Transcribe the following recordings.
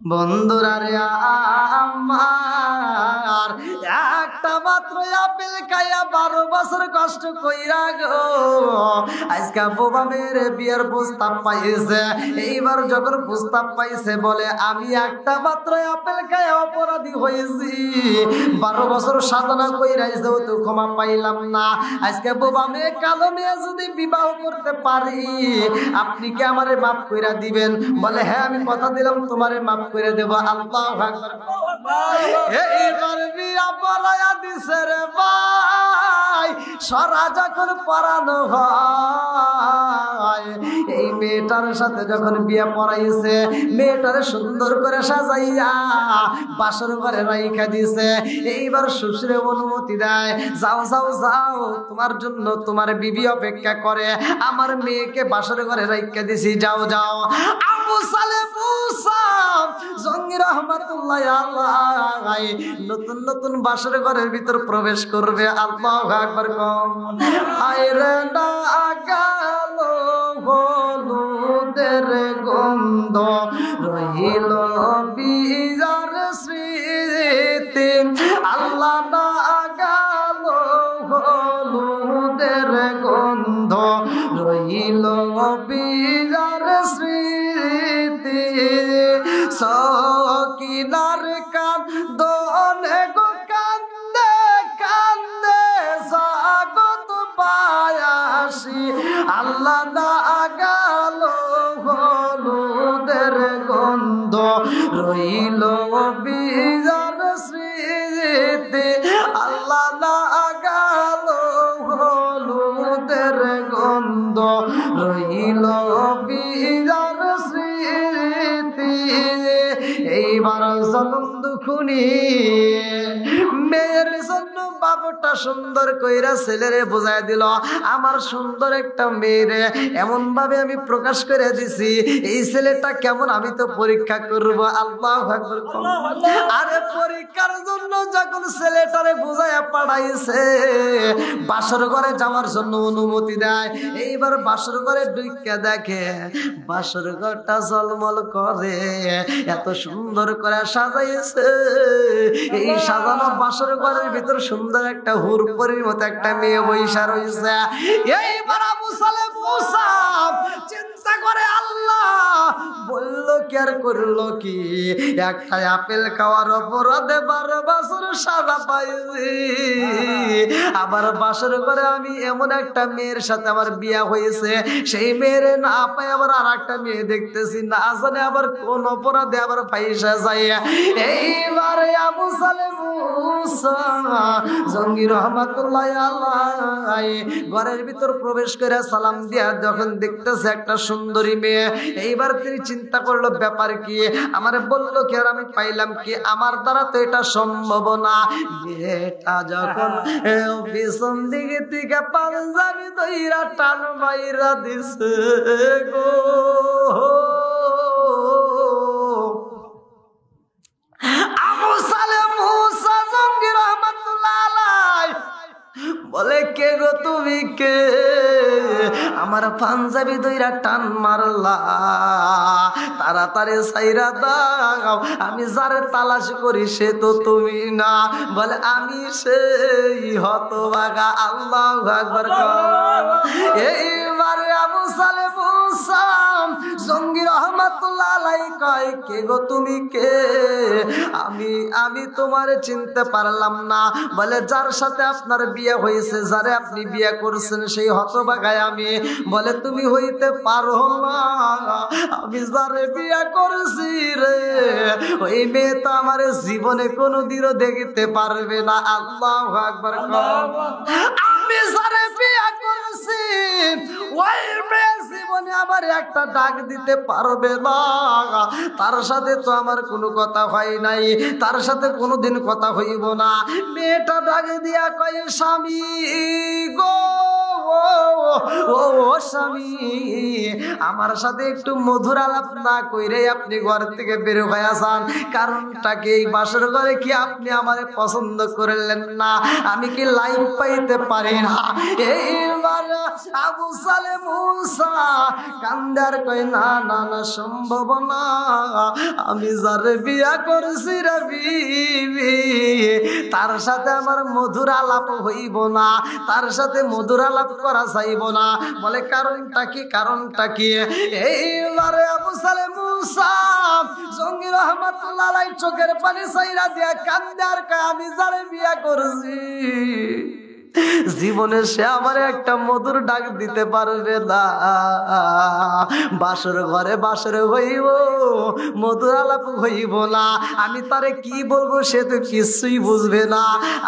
বন্ধুরা রে আমার একটা মাত্র আপেল খাইয়া 12 বছর কষ্ট কইরা গো আজকে বোবা মেয়ের বিয়ের প্রস্তাব পাইছে। এইবার যখন প্রস্তাব পাইছে বলে আমি একটা মাত্র আপেল খাইয়া অপরাধী হয়েছি, 12 বছর সাধনা কইরা যেহেতু ক্ষমা পাইলাম না, আজকে বোবা মেয়ে কালো মেয়ে যদি বিবাহ করতে পারি আপনি কি আমারে মাফ কইরা দিবেন? বলে হ্যাঁ আমি কথা দিলাম তোমারে মাফ করে দেব। আল্লাহু আকবার। এইবার বিয়া পড়ায়া দিছে রে ভাই, সরা যখন পরানো হয় এই মেয়েটার সাথে যখন বিয়া পড়াইছে মেয়েটারে সুন্দর করে সাজাইয়া বাসর ঘরে রাইখা দিছে। এইবার শ্বশুরে অনুমতি দেয়, যাও যাও যাও তোমার জন্য তোমার বিবি অপেক্ষা করে, আমার মেয়েকে বাসর ঘরে রাইখা দিছি, যাও যাও। আবু সালেহ মুসা জঙ্গি রাহমাতুল্লাহ আলাইহি নতুন নতুন বাসর ঘরের ভিতর প্রবেশ করবে। আল্লাহু আকবার। কম আইরে না গেল হলুদের গন্ধ রহিল বিজার স্মৃতি, আল্লাহ না গেল হলুদের গন্ধ রহিল বিজার স্মৃতি, সকিনার কান্দনে গো কান্দে কান্দে জাগত পায়াসি, আল্লাহ না গেল হলুদের গন্ধ রইল বিজার স্মৃতি, আল্লাহ না গেল হলুদের গন্ধ রইল বিজার স্মৃতি। এইবার জনম দুখুনি মেয়ের জন্য বাবুটা সুন্দর কইরা ছেলেরে বোঝায় দিল, আমার সুন্দর একটা মেয়েরে এমন ভাবে আমি প্রকাশ করে দিছি এই ছেলেটা কেমন আমি তো পরীক্ষা করব। আল্লাহু আকবার। আরে পরীক্ষার জন্য যখন ছেলেটারে বোঝায়া পাঠাইছে বাসর ঘরে যাওয়ার জন্য অনুমতি দেয়, এইবার বাসর ঘরে ঢুইকা দেখে বাসর ঘরটা ঝলমল করে, এত সুন্দর করে সাজাইছে। এই সাজানো বাসর ঘরের ভিতর সুন্দর একটা হুরপরির মতো একটা মেয়ে বইসা রইছে। এইবার আবু সালেহ মুসা চিন্তা করে আল্লাহ বলল কি আর করলো কি, একটা আপেল খাওয়ার অপরাধে 12 বছর সাজা পাইছি, আবার বাসর ঘরে আমি এমন একটা মেয়ের সাথে আমার বিয়া হয়েছে, সেই মেয়েরে না পাই আবার আর একটা মেয়ে দেখতেছি, না জানে আবার কোন অপরাধে আবার ফাইসা যায়। এইবারে আবু সালেহ মুসা জঙ্গি রাহমাতুল্লাহ আলাইহি ঘরের ভিতর প্রবেশ করে সালাম দিয়া যখন দেখতেছে একটা সুন্দরী মেয়ে, এইবার তিনি চিন্তা করলো ব্যাপার কি, আমারে বললো কি আর আমি পাইলাম কি, আমার দ্বারা তো এটা সম্ভব না। মেয়েটা যখন পিছন দিকে থেকে পাঞ্জাবি দইরা টান বাইরা দিছে গো, আবু সালেহ মুসা জঙ্গি রাহমাতুল্লাহ আলাইহি বলে কে গো তুমি কে, আমার পাঞ্জাবি দইরা টান মারলা, তাড়াতাড়ি ছাইরা দাও, আমি যারে তালাশ করি সে তো তুমি না। বলে আমি সেই হতভাগা। আল্লাহু আকবার। এইবারে আবু সালেহ মুসা জঙ্গি রাহমাতুল্লাহ আলাইহি কয় কে গো তুমি কে, আমি তোমারে চিনতে পারলাম না। বলে যার সাথে আপনার বিয়ে হয়েছে, যারে আপনি বিয়ে করছেন সেই হতভাগায় আমি। বলে তুমি হইতে পারো না, আমি যারে বিয়ে করছি রে ওই মেয়ে তো আমার জীবনে কোনোদিনও দেখতে পারবে না। আল্লাহু আকবার। আমি যারে বিয়ে করছি ওই মেয়ে জীবনে আবার একটা ডাক দিতে পারবে না, তার সাথে তো আমার কোনো কথা হয় নাই, তার সাথে কোনোদিন কথা হইব না। মেয়েটা ডাক দিয়া কয় স্বামী গো ও স্বামী, আমার সাথে একটু মধুর আলাপ না কইরে আপনি ঘর থেকে বের হয়ে যান। কারণটা কি, এই বাসর ঘরে কি আপনি আমারে পছন্দ করলেন না? আমি কি লাইফ পাইতে পারি না? এইবার আবু সালেহ মুসা কান্দার কই, না না না, সম্ভব না। আমি যারে বিয়া করছি রে বিবি, তার সাথে আমার মধুর আলাপ হইব না, তার সাথে মধুর আলাপ করা যাইব না। বলে কারণটা কি, কারণটা কি? এইবারে আবু সালেহ মুসা জঙ্গি রহমাতুল্লাহ আলাইহি চোখের পানি ছাইরা দিয়া কান্দে আর কয়, আমি যারে বিয়া করছি জীবনে সে আমার একটা মধুর ডাক দিতে পারবে না। বাসর ঘরে বাসর হইব, মধুর আলাপ হইব না। আমি তারে কি বলবো সে তো কিছুই বুঝবে না,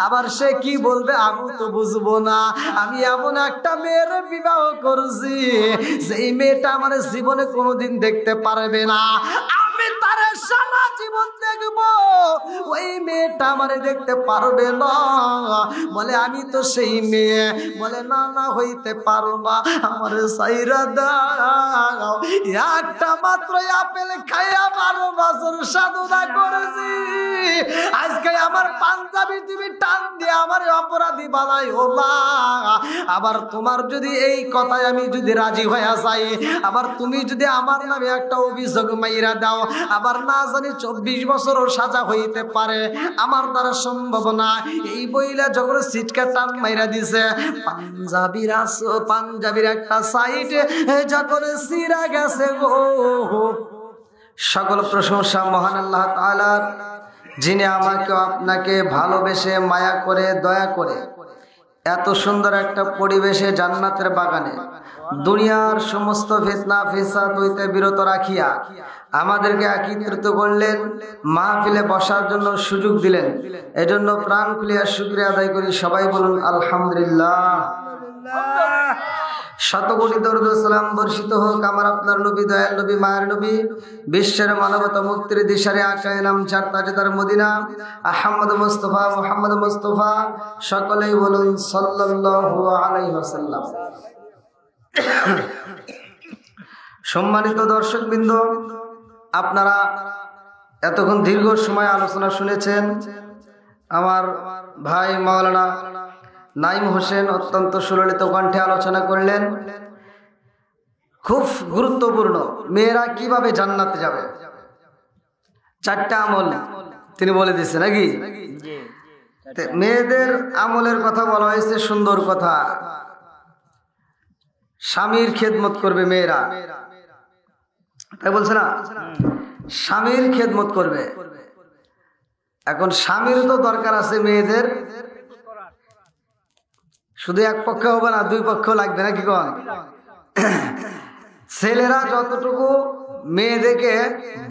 আবার সে কি বলবে আমি তো বুঝবো না। আমি এমন একটা মেয়ের বিবাহ করছি যেই মেয়েটা আমার জীবনে কোনোদিন দেখতে পারবে না। আমি তারে সারা জীবন দেখবো, ওই মেয়েটা আমারে দেখতে পারবে না। বলে আমি তো সেই মেয়ে। বলে না না, হইতে পারো না, আমারে সাইরা দাও। একটা মাত্র আপেল খাইয়া 12 বছর সাধনা করেছি, আজকে আমার পাঞ্জাবি তুমি টান দিয়ে আমার অপরাধী বানাইও না। আবার তোমার যদি এই কথায় আমি যদি রাজি হয়ে যাই, আবার তুমি যদি আমার নামে একটা অভিযোগ মাইরা দাও, আবার না জানি 24 বছরও সাজা হইতে পারে, আমার দ্বারা সম্ভব না। এই বইলা যখন সিটকা টান মাইরা দিছে, পাঞ্জাবির একটা সাইড যখন সিরা গেছে গো। সকল প্রশংসা মহান আল্লাহ তাআলার, যিনি আমাকে আপনাকে ভালোবেসে মায়া করে দয়া করে এত সুন্দর একটা পরিবেশে জান্নাতের বাগানে দুনিয়ার সমস্ত ফিতনা ফিসাদ হইতে বিরত রাখিয়া আমাদেরকে একত্রিত করলেন, মাহফিলে বসার জন্য সুযোগ দিলেন। এজন্য প্রাণ খুলিয়া শুকরিয়া আদায় করি। সবাই বলুন আলহামদুলিল্লাহ। শতকোটি দরুদ ও সালাম বর্ষিত হোক আমার আপনার নবী, দয়াল নবী, মায়ের নবী, বিশ্বের মানবতা মুক্তির দিশারে আকায়ে নামচার তাজদার মদিনা আহমদ মুস্তাফা মুহাম্মদ মুস্তাফা। সকলেই বলুন সাল্লাল্লাহু আলাইহি ওয়াসাল্লাম। সম্মানিত দর্শকবৃন্দ, আপনারা এতক্ষণ দীর্ঘ সময় আলোচনা শুনেছেন। আমার ভাই মাওলানা নাইম হোসেন অত্যন্ত সুললিত কণ্ঠে আলোচনা করলেন। খুব গুরুত্বপূর্ণ, মেয়েরা কিভাবে জান্নাতে যাবে, 4টা আমল তিনি বলে দিচ্ছে নাকি? মেয়েদের আমলের কথা বলা হয়েছে, সুন্দর কথা। স্বামীর খেদমত করবে মেয়েরা, তাই বলছে না? স্বামীর খেদমত করবে। এখন স্বামীর তো দরকার আছে মেয়েদের, শুধু এক পক্ষে হবে না, 2 পক্ষ লাগবে নাকি কোন? ছেলেরা যতটুকু মেয়েদেরকে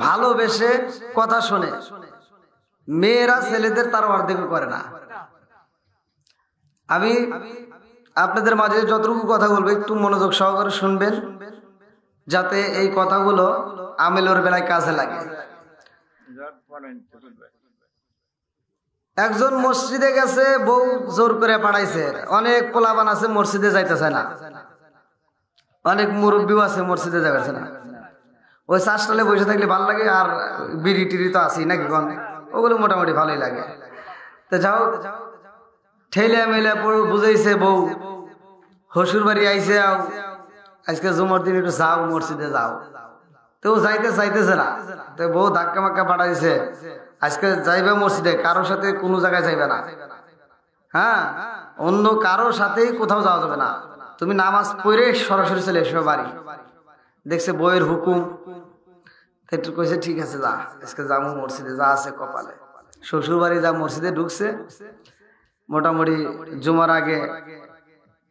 ভালোবেসে কথা শোনে, মেয়েরা ছেলেদের তার অর্ধেক করে না। আমি আপনাদের মাঝে যতটুকু কথা বলবো একটু মনোযোগ সহকারে শুনবেন, যাতে এই কথাগুলো আমেলের বেলায় কাজে লাগে। একজন মসজিদে গেছে, বউ জোর করে পাঠাইছে। অনেক পোলাপান আছে মসজিদে যাইতেছে না, অনেক মুরব্বীও আছে মসজিদে যাইতেছে না। ওই চাষটালে বসে থাকলে ভালো লাগে, আর বিড়ি টিড়ি তো আছেই নাকি কোন, ওগুলো মোটামুটি ভালোই লাগে। তো যাও, ঠেলে মেলে বুঝাইছে বউ, হসুর বাড়ি আইসে, আজকে জুমার দিন একটু যাও মসজিদে যাও। তো যাইতে চাইতেছে না, তো বউ ধাক্কা মাক্কা পাঠাইছে, আজকে যাইবে মসজিদে, কারোর সাথে কোনো জায়গায় যাইবে না। হ্যাঁ, অন্য কারোর সাথেই কোথাও যাওয়া যাবে না। তুমি নামাজ পড়ে সরাসরি চলে এসো বাড়ি। দেখছে বইয়ের হুকুম, একটু কইছে ঠিক আছে যা, আজকে যাবো মসজিদে, যা আছে কপালে। শ্বশুর বাড়ি যা মসজিদে ঢুকছে, মোটামুটি জুমার আগে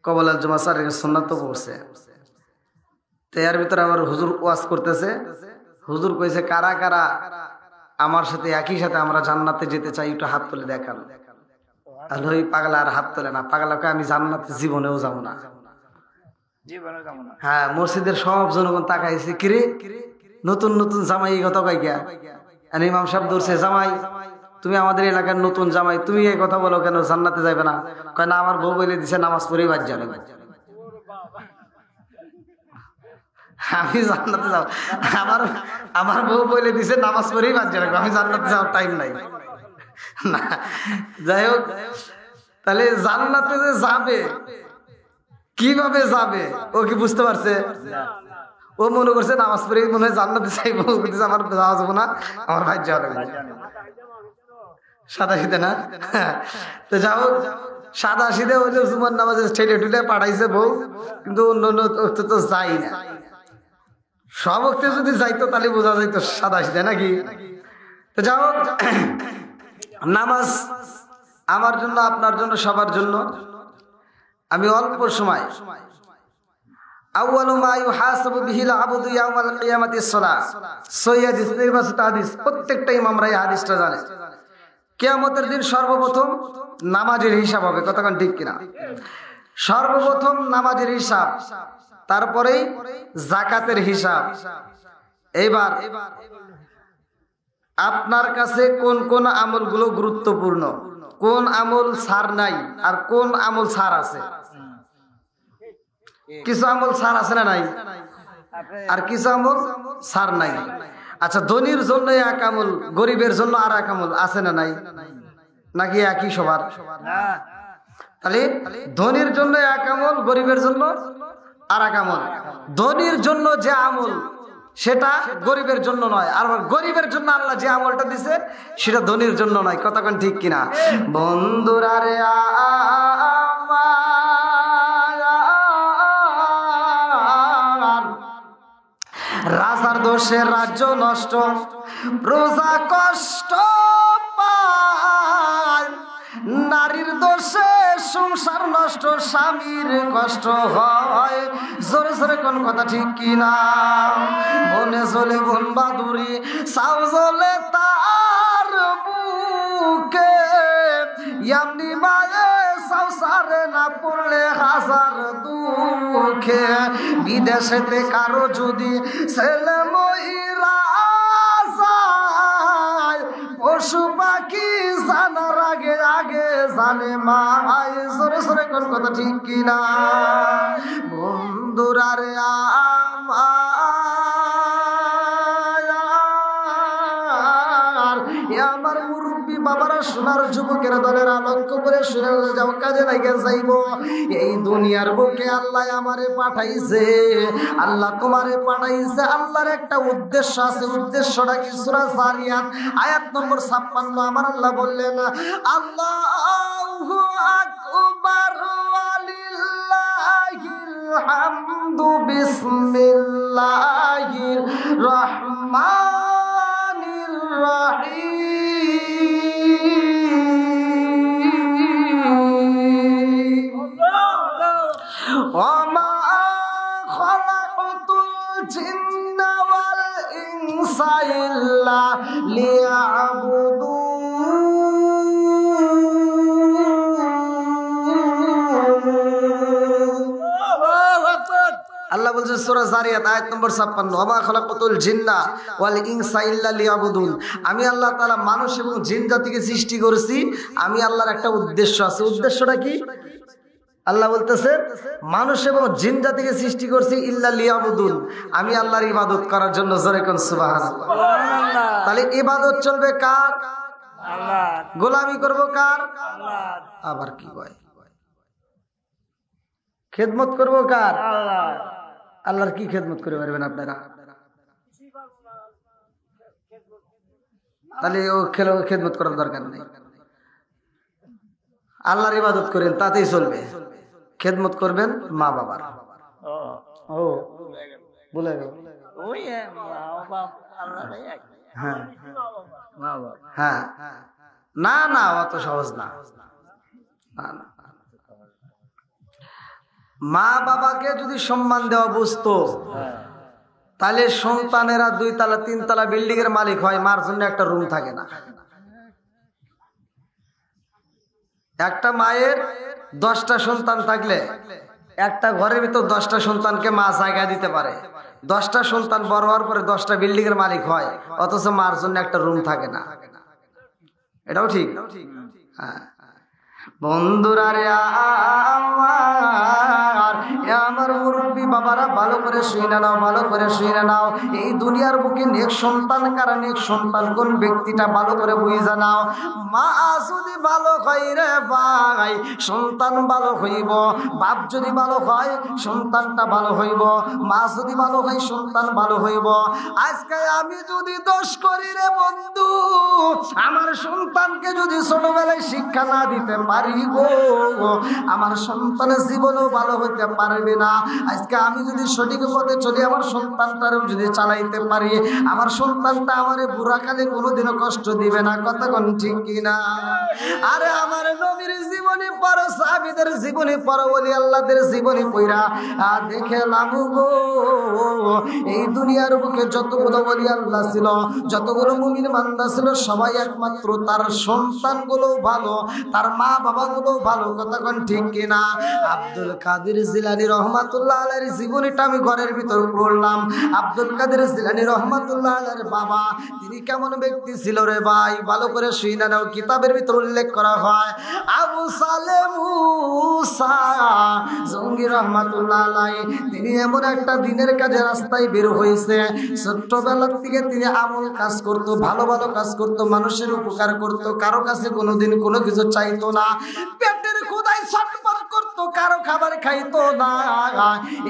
কবলাল জুমা সুন্নাত তো পড়ছে। তো এর ভিতরে আবার হুজুর ওয়াজ করতেছে। হুজুর কইছে কারা কারা আমার সাথে একই সাথে আমরা জান্নাতে যেতে চাই, একটু হাত তুলে দেখান। আর ওই পাগলা আর হাত তোলে না, পাগলাকে আমি জান্নাতে জীবনেও যাবো না। হ্যাঁ, মসজিদের সব জনগণ তাকাইছে, কিরে নতুন নতুন জামাই কথা কই গিয়া। ইমাম সাহেব ধরছে, জামাই তুমি আমাদের এলাকার নতুন জামাই, তুমি এই কথা বলো কেন, জান্নাতে যাবে না? কয় না, আমার বউ বলে দিছে নামাজ পড়েই বাদ যাবে। আমি জান্নাতে যাব, আমার আমার বউ বলে দিছে নামাজ পড়েই বাঁচিয়ে রাখবো, আমি জান্নাতে যাওয়ার টাইম নাই না। যাই হোক, তাহলে জান্নাতে যে যাবে কিভাবে যাবে ও কি বুঝতে পারছে? ও মনে করছে নামাজ পড়ে মনে হয় জান্নাতে চাইবো, আমার যাওয়া যাবো না, আমার ভাই যাওয়া লাগবে সাদা শীতে না। তো যাও, সাদা শীতে হইলে জুমার নামাজে ঠেলে টুলে পাঠাইছে বউ, কিন্তু অন্য অন্য তো যাই না। সব অক্তে যদি যাইতো তাহলে বোঝা যাইতো সাদা শীতে নাকি। তো যাও, নামাজ আমার জন্য, আপনার জন্য, সবার জন্য। আমি অল্প সময় আউয়ালু মা ইউহাসাবু বিহিল আবদু ইয়াউমাল কিয়ামাতিস সালাহ, সহিহ হাদিস, নির্বাচিত হাদিস, প্রত্যেকটা ইমামরা এই হাদিসটা জানে। কিয়ামতের দিন সর্বপ্রথম নামাজের হিসাব হবে, কতক্ষণ ঠিক কিনা? সর্বপ্রথম নামাজের হিসাব, তারপরেই যাকাতের হিসাব। এইবার আপনার কাছে কোন কোন আমলগুলো গুরুত্বপূর্ণ, কোন আমল ছাড় নাই আর কোন আমল ছাড় আছে? কিছু আমল ছাড় আছে না নাই, আর কিছু আমল ছাড় নাই। আচ্ছা, ধনীর জন্য এক আমল, গরিবের জন্য আর এক আমল আছে না নাই, নাকি একই সবার? তাহলে ধনীর জন্য এক আমল, গরিবের জন্য আর এক আমল। ধনীর জন্য যে আমল সেটা গরিবের জন্য নয়, আর গরিবের জন্য আল্লাহ যে আমলটা দিছে সেটা ধনীর জন্য নয়, কতক্ষণ ঠিক কিনা? বন্ধুরা রে রাজার দোষে রাজ্য নষ্ট, প্রজা কষ্ট পায়, নারীর দোষে সংসার নষ্ট, স্বামীর কষ্ট হয়। জোরে জোরে কোন কথা ঠিক কিনা? মনে চলে বোন বাদুরি, সাউ জ্বলে তার বুকে, এমনি মায়ে সংসারে না পড়লে হাজার দুঃখে। বিদেশেতে কারো যদি ছেলে মইরা যায়, পশু পাখি জানার আগে আগে জানে মাই। সরে সরে কোন কথা ঠিক কিনা? বন্ধুরা রে আমার মুরব্বী বাবারা, সোনার যুবকেরা, দলের লক্ষ্য করে শুনে যাও, কাজে লাগে যাইব। এই দুনিয়ার বুকে আল্লাহ আমারে পাঠাইছে, আল্লাহ তোমারে পাঠাইছে, আল্লাহর একটা উদ্দেশ্য আছে। উদ্দেশ্যটা কি? সূরা যারিয়াত আয়াত নম্বর 56 আমার আল্লাহ বললেন, আল্লাহু আকবার ওয়ালিল্লাহিল হামদু, বিসমিল্লাহির রহমানির রহিম, ওমা খালাকতুল জিন্না ওয়াল ইনসা ইল্লা লিয়াবুদুন। আল্লাহ বলছেন সূরা যারিয়াত আয়াত নম্বর 56, ওমা খালাকতুল জিন্না ওয়াল ইনসা ইল্লা লিয়াবুদুন। আমি আল্লাহ তাআলা মানুষ এবং জিন জাতিকে সৃষ্টি করেছি, আমি আল্লাহর একটা উদ্দেশ্য আছে। উদ্দেশ্যটা কি? আল্লাহ বলতেছে মানুষ এবং জিন জাতিকে সৃষ্টি করছি ইল্লা লিয়াবুদুন, আমি আল্লাহর ইবাদত করার জন্য। জোরে কোন সুবহানাল্লাহ। তাহলে ইবাদত চলবে কার? আল্লাহর। গোলামি করব কার? আল্লাহর। আবার কি কয়? খেদমত করব কার? আল্লাহর। আল্লাহর কি খেদমত করে পারবেন আপনারা? তাহলে ও খেদমত করার দরকার নেই, আল্লাহর ইবাদত করেন তাতেই চলবে। খেদমত করবেন মা বাবার। ও বলে হ্যাঁ, না না, অত সহজ না। মা বাবাকে যদি সম্মান দেওয়া বুঝতো, তাহলে সন্তানেরা 2 তলা 3 তলা বিল্ডিং এর মালিক হয়, মার জন্য একটা রুম থাকে না। একটা মায়ের 10টা সন্তান থাকলে একটা ঘরের ভিতর 10টা সন্তানকে মা জায়গা দিতে পারে। 10টা সন্তান বড় হওয়ার পরে 10টা বিল্ডিং এর মালিক হয়, অথচ মার জন্য একটা রুম থাকে না। এটাও ঠিক। হ্যাঁ, বন্ধুরা রে আমার মুরব্বী বাবারা ভালো করে শুনে নাও, ভালো করে শুনে নাও। এই দুনিয়ার বুকে নেক সন্তান কারা, নেক সন্তান কোন ব্যক্তিটা ভালো করে বুঝা নাও। মা যদি ভালো হয় রে ভাই সন্তান ভালো হইব, বাপ যদি ভালো হয় সন্তানটা ভালো হইব, মা যদি ভালো হয় সন্তান ভালো হইব। আজকে আমি যদি দোষ করি রে বন্ধু, আমার সন্তানকে যদি ছোটবেলায় শিক্ষা না দিতে পারি গো, আমার সন্তানের জীবনেও ভালো হইতে পারবে না। আজকে আমি যদি সঠিক পথে চলি, আমার সন্তানটারও যদি চালাইতে পারি, আমার সন্তানটা আমারে বুড়াকালে কোনোদিনও কষ্ট দিবে না। কতক্ষণ ঠিক কিনা? আরে আমার নবীর জীবনী পড়ো, সাহাবীদের জীবনী পড়ো, ওলি আল্লাহদের জীবনী পড়া দেখলাম গো, এই দুনিয়ার বুকে যতগুলো ওলি আল্লাহ ছিল, যতগুলো মুমিন বান্দা ছিল, সবাই একমাত্র তার সন্তানগুলো ভালো, তার মা বাবাগুলো ভালো। কতক্ষণ ঠিক কিনা? আব্দুল কাদের জিলানী রহমাতুল্লাহ আলাইহির জীবনীটা আমি ঘরের ভিতর পড়লাম। আব্দুল কাদের জিলানী রহমাতুল্লাহ আলাইহির বাবা তিনি কেমন ব্যক্তি ছিল রে ভাই, ভালো করে শুনে নাও। কিতাবের ভিতর উল্লেখ করা হয় আবু সালেহ মুসা জঙ্গি রহমাতুল্লাহ আলাইহি তিনি এমন একটা দিনের কাজে রাস্তায় বের হয়েছে। ছোট্টবেলার থেকে তিনি আমল কাজ করতো, ভালো ভালো কাজ করতো, মানুষের উপকার করতো, কারো কাছে কোনোদিন কোনো কিছু চাইতো না, পেটের ক্ষুধায় ছটফট করতো, কারো খাবার খাইতো না।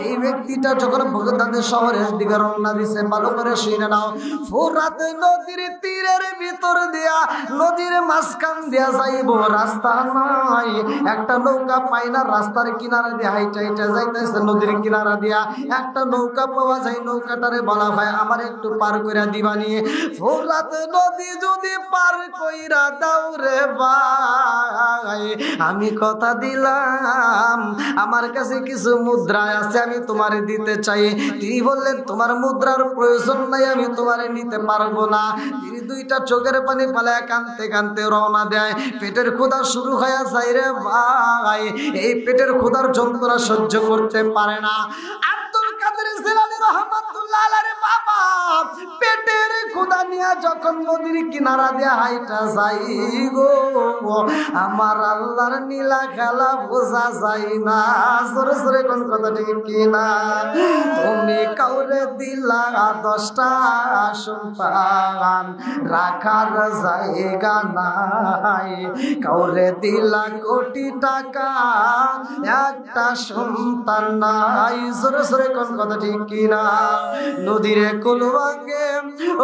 এই ব্যক্তিটা যখন বগদাদের শহরের দিকে রওনা দিছে, ভালো করে শুনে নাও, ফোরাত নদীর তীরের ভিতর দিয়া, নদীর মাঝখান দিয়া যাইব, রাস্তা নাই, একটা নৌকা পায় না, রাস্তার কিনারা দিয়ে হাইটা হাইটা যাইতেছে, নদীর কিনারা দিয়া একটা নৌকা পাওয়া যায়, নৌকাটারে বলা হয় আমার একটু পার কইরা দিবানি। ফোরাত নদী যদি পার কইরা দাও রে ভাই, আমি কথা দিলাম আমার কাছে কিছু মুদ্রা আছে, আমি তোমারে দিতে চাই। তিনি বললেন তোমার মুদ্রার প্রয়োজন নাই, আমি তোমারে নিতে পারবো না। তিনি দুইটা চোখের পানি পালায় কানতে কানতে রওনা দেয়। পেটের ক্ষুধা শুরু হয়ে যায় রে ভাই, এই পেটের ক্ষুধার যন্ত্রণা সহ্য করতে পারে না। আব্দুল কাদের জিলানী রাহমাতুল্লাহ আলাইহির বাবা পেটের ক্ষুধা নিয়ে যখন নদীর কিনারা দিয়ে হাইটা যাই গো, আমার আল্লাহর নীলা খেলা বোঝা যায় না। জোরে জোরে কোন কথা ঠিক কিনা? তুমি কাউরে দিলা 10টা সন্তান, রাখার জায়গা নাই, কাউরে দিলা কোটি টাকা, একটা সন্তান নাই। জোরে জোরে কোন কথা ঠিক কিনা? নদীরে কুল ভাঙে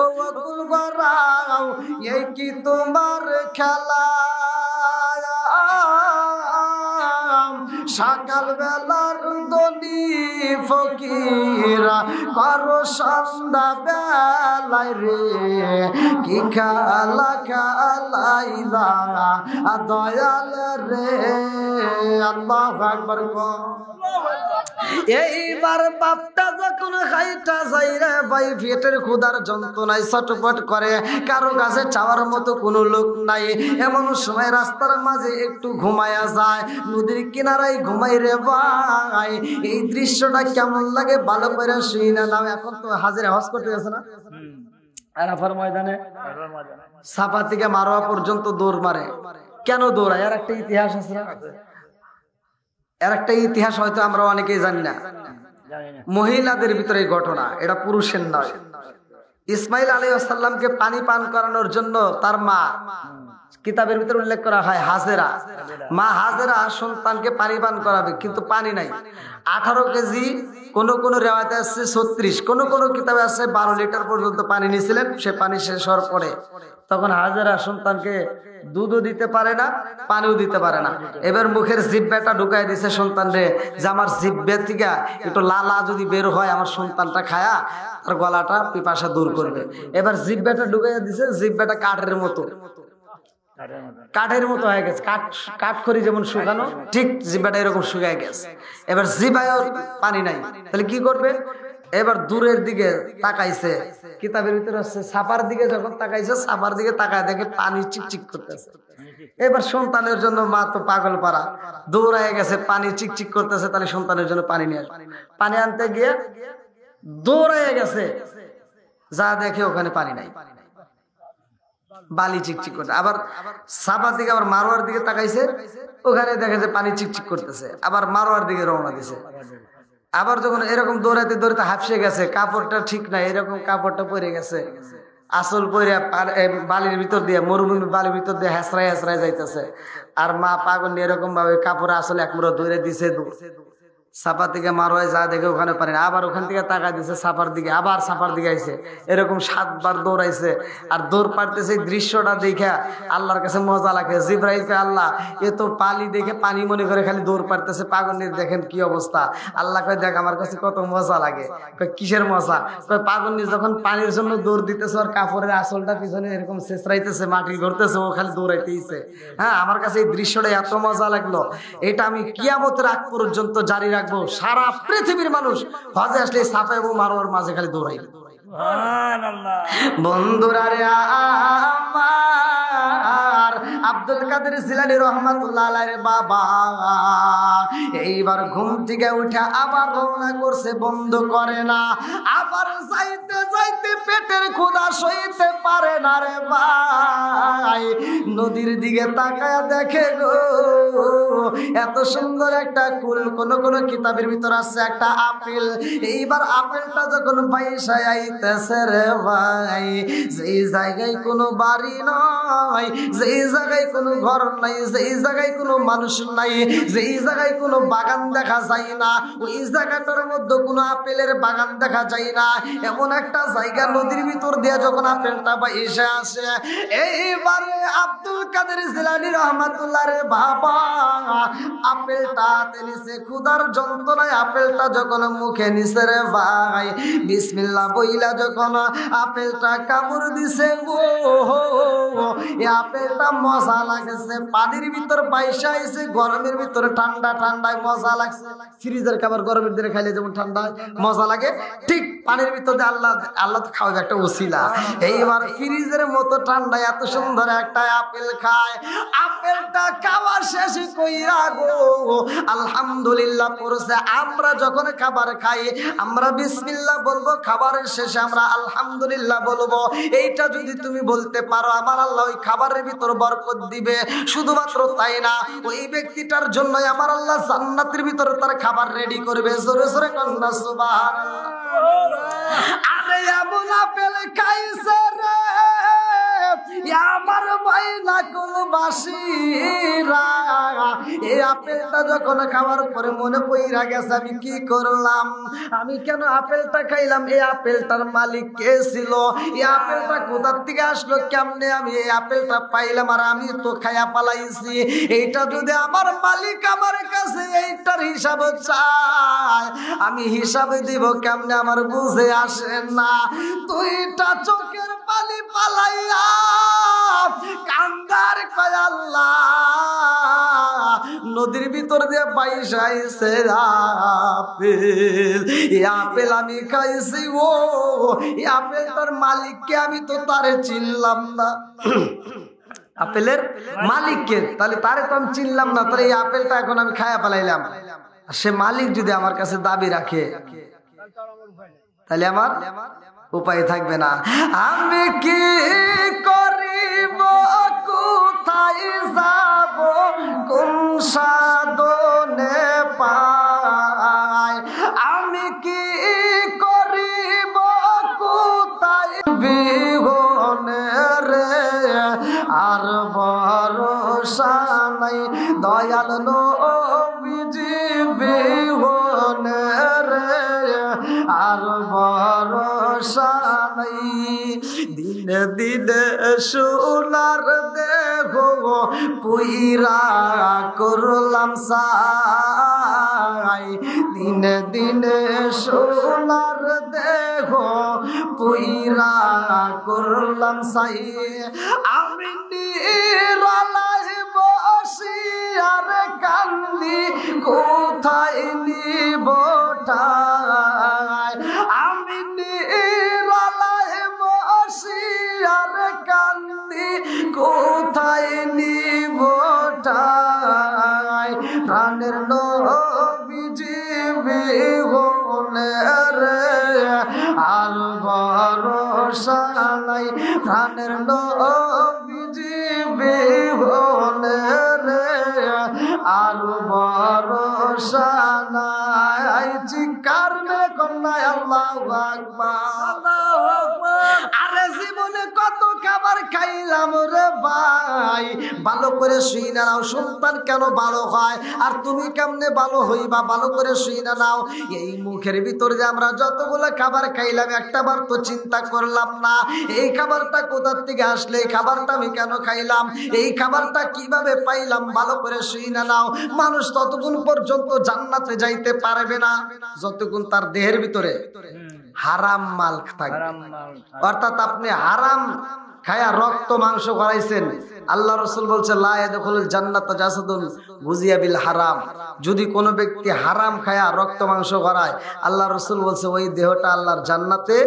ও কুল বাড়াও, এই কি তোমার খেলা? সকাল বেলার দনি ফকিরা করো সন্ধ্যা বেলায় রে, কি খেলা খেলাইলা দয়াল রে। আল্লাহু আকবার। এইবার বাপটা যখন খাইটা যাই রে ভাই, পেটের ক্ষুধার যন্ত্রণায় ছটফট করে, কারো কাছে চাওয়ার মতো কোনো লোক নাই। এমন সময় রাস্তার মাঝে একটু ঘুমায়া যায়, নদীর কিনারায় ঘুমাই রে ভাই। এই দৃশ্যটা কেমন লাগে ভালো করে শুই না নাও। এখন তো হাজিরা হজ করতে গেছে না, আরাফার ময়দানে সাফা থেকে মারোয়া পর্যন্ত দৌড় মারে। কেন দৌড়ায়? আর একটা ইতিহাস আছে না, এর একটা ইতিহাস হয়তো আমরা অনেকেই জানি না। মহিলাদের ভিতরে এই ঘটনা, এটা পুরুষের নয়। ইসমাইল আলাইহিস সালামকে পানি পান করানোর জন্য তার মা, কিতাবের ভিতরে উল্লেখ করা হয় হাজেরা, মা হাজেরা সন্তানকে পানি পান করাবে, কিন্তু পানি নাই। 18 কেজি, কোন কোন রেওয়ায়েতে আছে 36, কোন কোন কিতাবে আছে 12 লিটার পর্যন্ত পানি নিয়েছিলেন। সে পানি শেষ হওয়ার পরে তখন হাজেরা সন্তানকে দুধও দিতে পারে না, পানিও দিতে পারে না। এবার মুখের জিহ্বাটা ঢুকাই দিছে সন্তানরে, যে আমার জিহ্বা থেকে একটু লালা যদি বের হয়, আমার সন্তানটা খায়া আর গলাটা পিপাসা দূর করবে। এবার জিহ্বাটা ঢুকাই দিছে, জিহ্বাটা কাঠের মতো, কাঠের মতো হয়ে গেছে, কাঠখড়ি যেমন শুকানো, ঠিক জিহ্বাটা এরকম শুকায় গেছে। এবার জিহ্বায় পানি নাই, তাহলে কি করবে? এবার দূরের দিকে তাকাইছে, কিতাবের ভিতরে আছে সাপার দিকে যখন তাকাইছে, সাপার দিকে তাকায় দেখে পানি চিকচিক করতেছে। এবার সন্তানের জন্য মা তো পাগল পারা, দৌড়ায় গেছে, পানি চিকচিক করতেছে, তাহলে সন্তানের জন্য পানি নিয়ে আসবে। পানি আনতে গিয়ে দৌড়ায় গেছে, যা দেখে ওখানে পানি নাই। বালি চিকচিক করতে, আবার সাফার দিকে আবার মারোয়ার দিকে তাকাইছে, ওখানে দেখা যায় পানি চিকচিক করতেছে, আবার মারোয়ার দিকে রওনা দিছে। আবার যখন এরকম দৌড়াতে দৌড়াতে হাফসে গেছে, কাপড়টা ঠিক নাই, এরকম কাপড়টা পরে গেছে, আসল পরে বালির ভিতর দিয়ে, মরুভূমি বালির ভিতর দিয়ে হেসরাই হেসরাই যাইতেছে, আর মা পাগল নিয়ে এরকম ভাবে কাপড় আসলে একমুড়ো দৌড়ে দিছে। সাফার দিকে মারোয় যা দেখে ওখানে পারে না, আবার ওখান থেকে টাকা দিছে সাফার দিকে, আবার সাফার দিকে আইছে, এরকম 7 বার দৌড়াইছে। আর দৌড় পারতেছে, দৃশ্যটা দেখে আল্লাহর কাছে মজা লাগে। জিবরাইল কে আল্লাহ এ তো পানি দেখে পানি মনে করে খালি দৌড় পারতেছে, পাগল নিয়ে দেখেন কি অবস্থা। আল্লাহ কয় দেখ আমার কাছে কত মজা লাগে। কয় কিসের মজা? কয় পাগল নিয়ে যখন পানির জন্য দৌড় দিতেছে, আর কাপড়ের আসলটা পিছনে এরকম শেষরাইতেছে, মাটি ঘুরতেছে, ও খালি দৌড়াইতেইছে। হ্যাঁ, আমার কাছে এই দৃশ্যটা এত মজা লাগলো, এটা আমি কিয়ামতের আগ পর্যন্ত জারি রাখবো। সারা পৃথিবীর মানুষ হজে আসলে সাফা এবং মারোয়ার মাঝে খালি দৌড়াই। বন্ধুরা রে আমার আব্দুল কাদের জিলানী রহমাতুল্লাহ আলাইহির বাবা এইবার ঘুম থেকে উঠে আবার রওনা করছে, বন্ধ করে না। আবার যাইতে যাইতে পেটের ক্ষুধা সইতে পারে না রে ভাই, নদীর দিকে তাকায় দেখে গো এত সুন্দর একটা কুল, কোন কোন কিতাবের ভিতর আছে একটা আপেল। এইবার আপেলটা যখন পয়সায় আইতেছে রে ভাই, যেই জায়গায় কোনো বাড়ি নাই, যেই জায়গায় কোনো ঘর নাই, যেই জায়গায় কোনো মানুষ নাই, যেই জায়গায় কোনো বাগান দেখা যায় না, ওই জায়গাটার মধ্যে কোনো আপেলের বাগান দেখা যায় না, এমন একটা জায়গা নদীর ভিতর দিয়ে যখন আপেলটা পয়সা আসে, এইবারে আব্দুল কাদের জিলানী রহমাতুল্লাহ রে বাবা আপেলটা হাতে নিছে, ক্ষুধার যন্ত্রণায় আপেলটা যখন মুখে নিছে রে ভাই, বিসমিল্লাহ বইলা যখন আপেলটা কামড় দিছে গো, এই আপেলটা মজা লাগছে, পানির ভিতর পয়সা আইছে, গরমের ভিতরে ঠান্ডা ঠান্ডায় মজা লাগছে। ফ্রিজের খাবার গরমের দিনে খাইলে যেমন ঠান্ডা মজা লাগে, ঠিক পানির ভিতরে আল্লাহ তো খাওয়াবে একটা ওসিলা। এইবার ফ্রিজের মতো ঠান্ডা এত সুন্দর একটা আপেল খায়, আপেলটা খাওয়া শেষ কইরা গো আলহামদুলিল্লাহ পড়ছে। আমরা যখন খাবার খাই আমরা বিসমিল্লাহ বলবো, খাবারের শেষে আমরা আলহামদুলিল্লাহ বলবো। এইটা যদি তুমি বলতে পারো আমার আল্লাহ ওই খাবারের ভিতর বরকত দিবে। শুধুমাত্র তাই না, ওই ব্যক্তিটার জন্য আমার আল্লাহ জান্নাতের ভিতর তার খাবার রেডি করবে। জোরে জোরে কন্যা সুবহানাল্লাহ। আরে এমন আপেল খাইছে রে আমার ভাই নাকুল বাসীরা, এই আপেলটা যখন খাওয়ার পরে মনে পইরা গেছে আমি কি করলাম, আমি কেন আপেলটা খাইলাম, এই আপেলটার মালিক কে ছিল, এই আপেলটা কোথার থেকে আসলো, কেমনে আমি এই আপেলটা পাইলাম, আর আমি তো খাইয়া পালাইছি। এইটা যদি আমার মালিক আমার কাছে এইটার হিসাব চায়, আমি হিসাবে দিব কেমনে আমার বুঝে আসে না। দুইটা চোখের পানি পালাইয়া কান্দার কয় আল্লাহ নদীর ভিতর দিয়ে পয়সা আইছে আপেল, এই আপেল আমি খাইছি, ও এই আপেলটার মালিককে আমি তো তারে চিনলাম না। আপেলের মালিককে, তাহলে তারে তো আমি চিনলাম না, তাহলে এই আপেলটা এখন আমি খায়া পালাইলাম। সে মালিক যদি আমার কাছে দাবি রাখে তাহলে আমার উপায় থাকবে না। আমি কি করিব, কোথায় যাব, কোন সাধনে পাই, আমি কি করিব, কোথায় বিহনে রে, আর ভরসা নাই দয়াল নবীজি বিহনে রে, আর ভরসা নাই। দিনে দিনে সোনার দেহ পুইরা করলাম সাই, দিনে দিনে সোনার দেহ পুইরা করলাম সাই। আমি নিরালাই বসি আর কান্দি, কোথায় নিব ঠাই, আমি নিরালাই বসি আর কান্দি, কোথায় নিব ঠাই, প্রাণের নবীজি বিহনে রে, আর ভরসা নাই, প্রাণের নবী ভরসা নাই, চিৎকার মেরে কন্যা আল্লাহু আকবার। আরে জীবনে কত খাবার খাইলাম রে ভাই, ভালো করে শুই না নাও, সন্তান কেন ভালো হয় আর তুমি কেমনে ভালো হইবা, ভালো করে শুই না নাও। এই মুখের ভিতর যে আমরা যতগুলো খাবার খাইলাম একটাবার তো চিন্তা করলাম না এই খাবারটা কোথা থেকে আসলে, এই খাবারটা আমি কেন খাইলাম, এই খাবারটা কিভাবে পাইলাম। ভালো করে শুই না নাও। মানুষ ততক্ষণ পর্যন্ত জান্নাতে যাইতে পারবে না যতক্ষণ তার দেহের ভিতরে হারাম মাল থাকবে। অর্থাৎ আপনি হারাম খায়া রক্ত মাংস করাইছেন। আল্লাহ রাসূল বলছে লা ইয়াদখুলুল জান্নাতা জাসাদুন গুজিয়া বিল হারাম। যদি কোনো ব্যক্তি হারাম খায়া রক্ত মাংস করায়, আল্লাহ রাসূল বলছে ওই দেহটা আল্লাহর জান্নাতে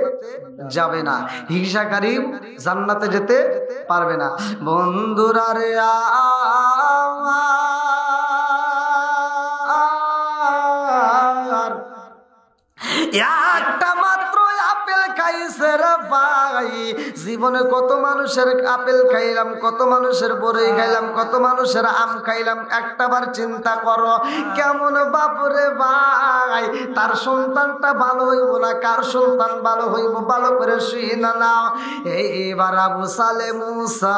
যাবে না, হিংসাকারী জান্নাতে যেতে পারবে না। বন্ধুরা রে একটা মাত্র আপেল খাইছে রে ভাই, জীবনে কত মানুষের আপেল খাইলাম, কত মানুষের বরই খাইলাম, কত মানুষের আম খাইলাম। একটাবার চিন্তা করো কেমন বাপরে ভাই, তার সন্তানটা ভালো হইব না কার সন্তান ভালো হইব, ভালো করে শুই না নাও। এইবার আবু সালে মুসা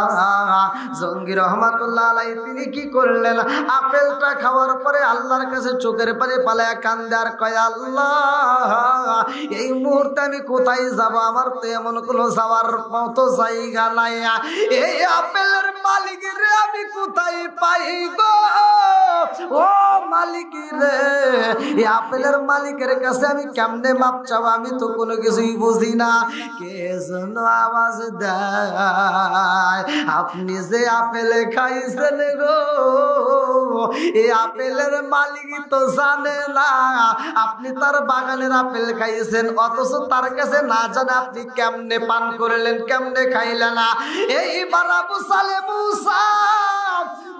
জঙ্গি রহমাতুল্লাহ আলাইহি তিনি কি করলেন, আপেলটা খাওয়ার পরে আল্লাহর কাছে চোখের পানি পালায়া কান্দে আর কয় আল্লাহ এই মুহূর্তে আমি কোথায় যাব, আমার তো এমন কোনো যাওয়ার মতো জায়গা নাই। এই আপেলের মালিক রে আমি কোথায় পাই গো, ও মালিক রে এই আপেলের মালিকের কাছে আমি কেমনে মাপ চাব, আমি তো কোনো কিছুই বুঝি না। কে যেন আওয়াজ দেয় আপনি যে আপেল খাইছেন গো, এই আপেলের মালিক তো জানে না আপনি তার বাগানের আপেল খাইছেন, অথচ তার কাছে না জানে আপনি কেমনে পান করলেন, কেমনে খাইলেন না। এইবার আবু সালে মুসা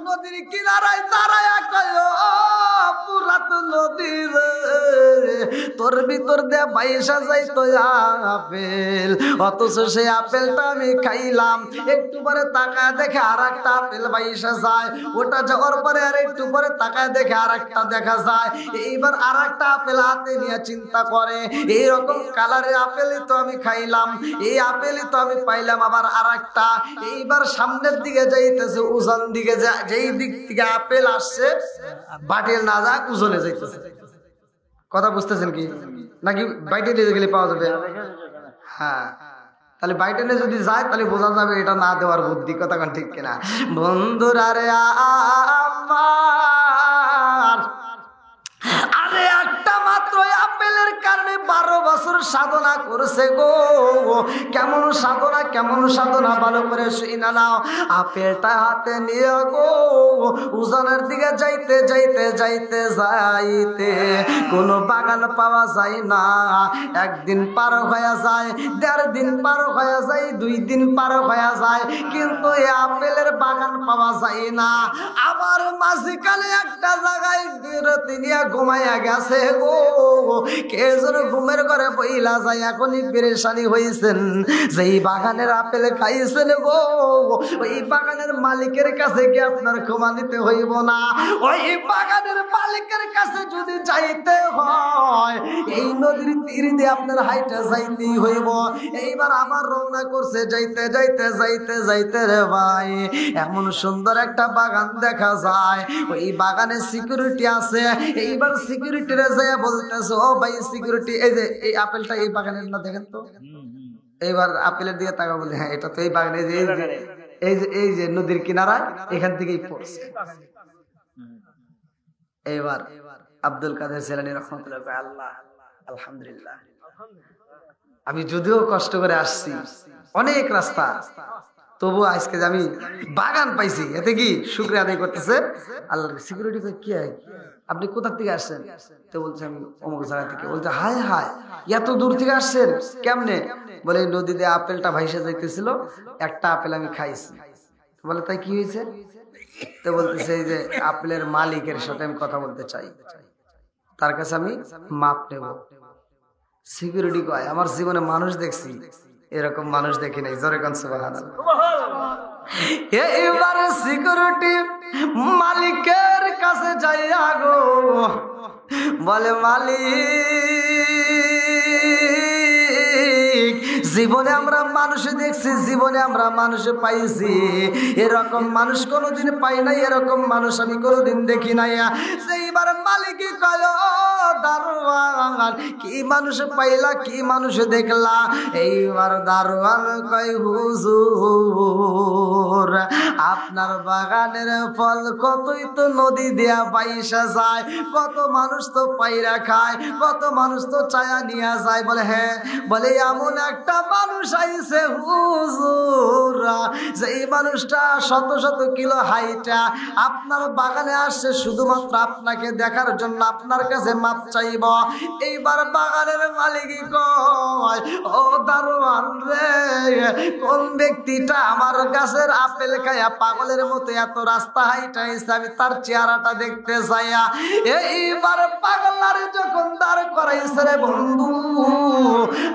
নদীর কিনারায় দাঁড়ায় কয় পুরাত নদীর তোর ভিতর দিয়ে বাইশা যাইতো আপেল, অথচ সেই আপেলটা আমি খাইলাম। একটু পরে তাকায় দেখে আর একটা আপেল বাইশা যায়, ওটা যাওয়ার পরে আর একটু পরে তাকায় দেখে আর একটা দেখা যায়। এইবার আর একটা আপেল হাতে নিয়ে চিন্তা করে এইরকম কালারের আপেলই তো আমি খাইলাম, এই আপেলই তো আমি পাইলাম আবার আর একটা। এইবার সামনের দিকে যাইতেছে, উজান দিকে যেই দিক থেকে আপেল আসছে বাটিল না যাক উজনে যাইতেছে। কথা বুঝতেছেন কি নাকি? বাইটে নিয়ে গেলে পাওয়া যাবে। হ্যাঁ, তাহলে বাইটে নিয়ে যদি যায় তাহলে বোঝা যাবে এটা না দেওয়ার বুদ্ধি। কথা কোন ঠিক কিনা বন্ধুরা রে আমার? আরে একটা মাত্র আপেলের কারণে 12 বছর সাধনা করছে গো। কেমন সাধনা, কেমন সাধনা, ভালো করে শুনা নাও। আপেলটা হাতে নিয়ে গো উজানের দিকে যাইতে যাইতে যাইতে যাইতে কোনো বাগান পাওয়া যায় না। একদিন পার হয়ে যায়, 1.5 দিন পার হয়ে যায়, 2 দিন পার হয়ে যায়, কিন্তু এই আপেলের বাগান পাওয়া যায় না। আবার মাঝখানে একটা জায়গায় বিরতি নিয়ে ঘুমাইয়া গেছে গো। কে যেন ঘুমের ঘরে বইলা যায়, এখনই পেরেশানি হয়েছেন যেই বাগানের আপেল খাইছেন গো, ওই বাগানের মালিকের কাছে গিয়ে আপনার ক্ষমা নিতে হইব না। ওই বাগানের মালিকের কাছে যদি যাইতে হয় এই নদীর তীর দিয়ে আপনার হাইটা যাইতেই হইব। এইবার আবার রওনা করছে, যাইতে যাইতে যাইতে যাইতে রে ভাই এমন সুন্দর একটা বাগান দেখা যায়, ওই বাগানে সিকিউরিটি আছে। এইবার সিকিউরিটিরে যায় বলতেছে ও ভাই সিকিউরিটি, এই যে এই আপেলটা এই বাগানের না, দেখেন তো। এইবার আপেলের দিকে তাকা বলে হ্যাঁ এটা তো এই বাগানে, এই যে নদীর কিনারায় এখান থেকেই পড়ছে। এইবার আব্দুল কাদের জিলানী রাহমাতুল্লাহ আল্লাহ আলহামদুলিল্লাহ, আমি যদিও কষ্ট করে আসছি অনেক রাস্তা, তবু আজকে আমি বাগান পাইছি, এতে কি শুকরিয়া আদায় করতেছে আল্লাহর। সিকিউরিটি কি হয়, আপনি কোথা থেকে আসছেন? তো বলছে আমি অমুক জায়গা থেকে। বলছে হায় হায় এত দূর থেকে আসছেন কেমনে? বলে নদীতে আপেলটা ভাইসা যাইতেছিল, একটা আপেল আমি খাইছি। বলে তাই কি হয়েছে? তো বলতেছে এই যে আপেলের মালিকের সাথে আমি কথা বলতে চাই, তার কাছে আমি মাপ নেব। সিকিউরিটি কয় আমার জীবনে মানুষ দেখছি, এরকম মানুষ দেখি নাই। জোরে কোন সুবহানাল্লাহ। এইবার সিকিউরিটি মালিকের কাছে যাইয়া গো বলে মালিক, জীবনে আমরা মানুষ দেখছি, জীবনে আমরা মানুষ পাইছি, এরকম মানুষ কোনোদিন পাই নাই, এরকম মানুষ আমি কোনোদিন দেখি নাই। সেইবার মালিকই কয় দারোয়ান, কি মানুষ পাইলা, কি মানুষ দেখলা? এইবার দারোয়ান কয় হুজুর, আপনার বাগানের ফল কতই তো নদী দেয়া পাইসা যায়, কত মানুষ তো পাইরা খায়, কত মানুষ তো চায়া নিয়ে যায়। বলে হ্যাঁ। বলে এমন একটা মানুষ আইছে হুজুর, যেই মানুষটা শত শত কিলো হাইটা আপনার বাগানে আসছে শুধুমাত্র আপনাকে দেখার জন্য, আপনার কাছে মাপ চাইব। এইবার বাগানের মালিকই কয় ও দারোয়ান রে, কোন ব্যক্তিটা আমার গাছের আপেল খাইয়া পাগলের মতো এত রাস্তা হাইটা এসে আমি তার চেহারাটা দেখতে চাইয়া। এইবার পাগলারে যখন দাঁড় করাইছে রে বন্ধু,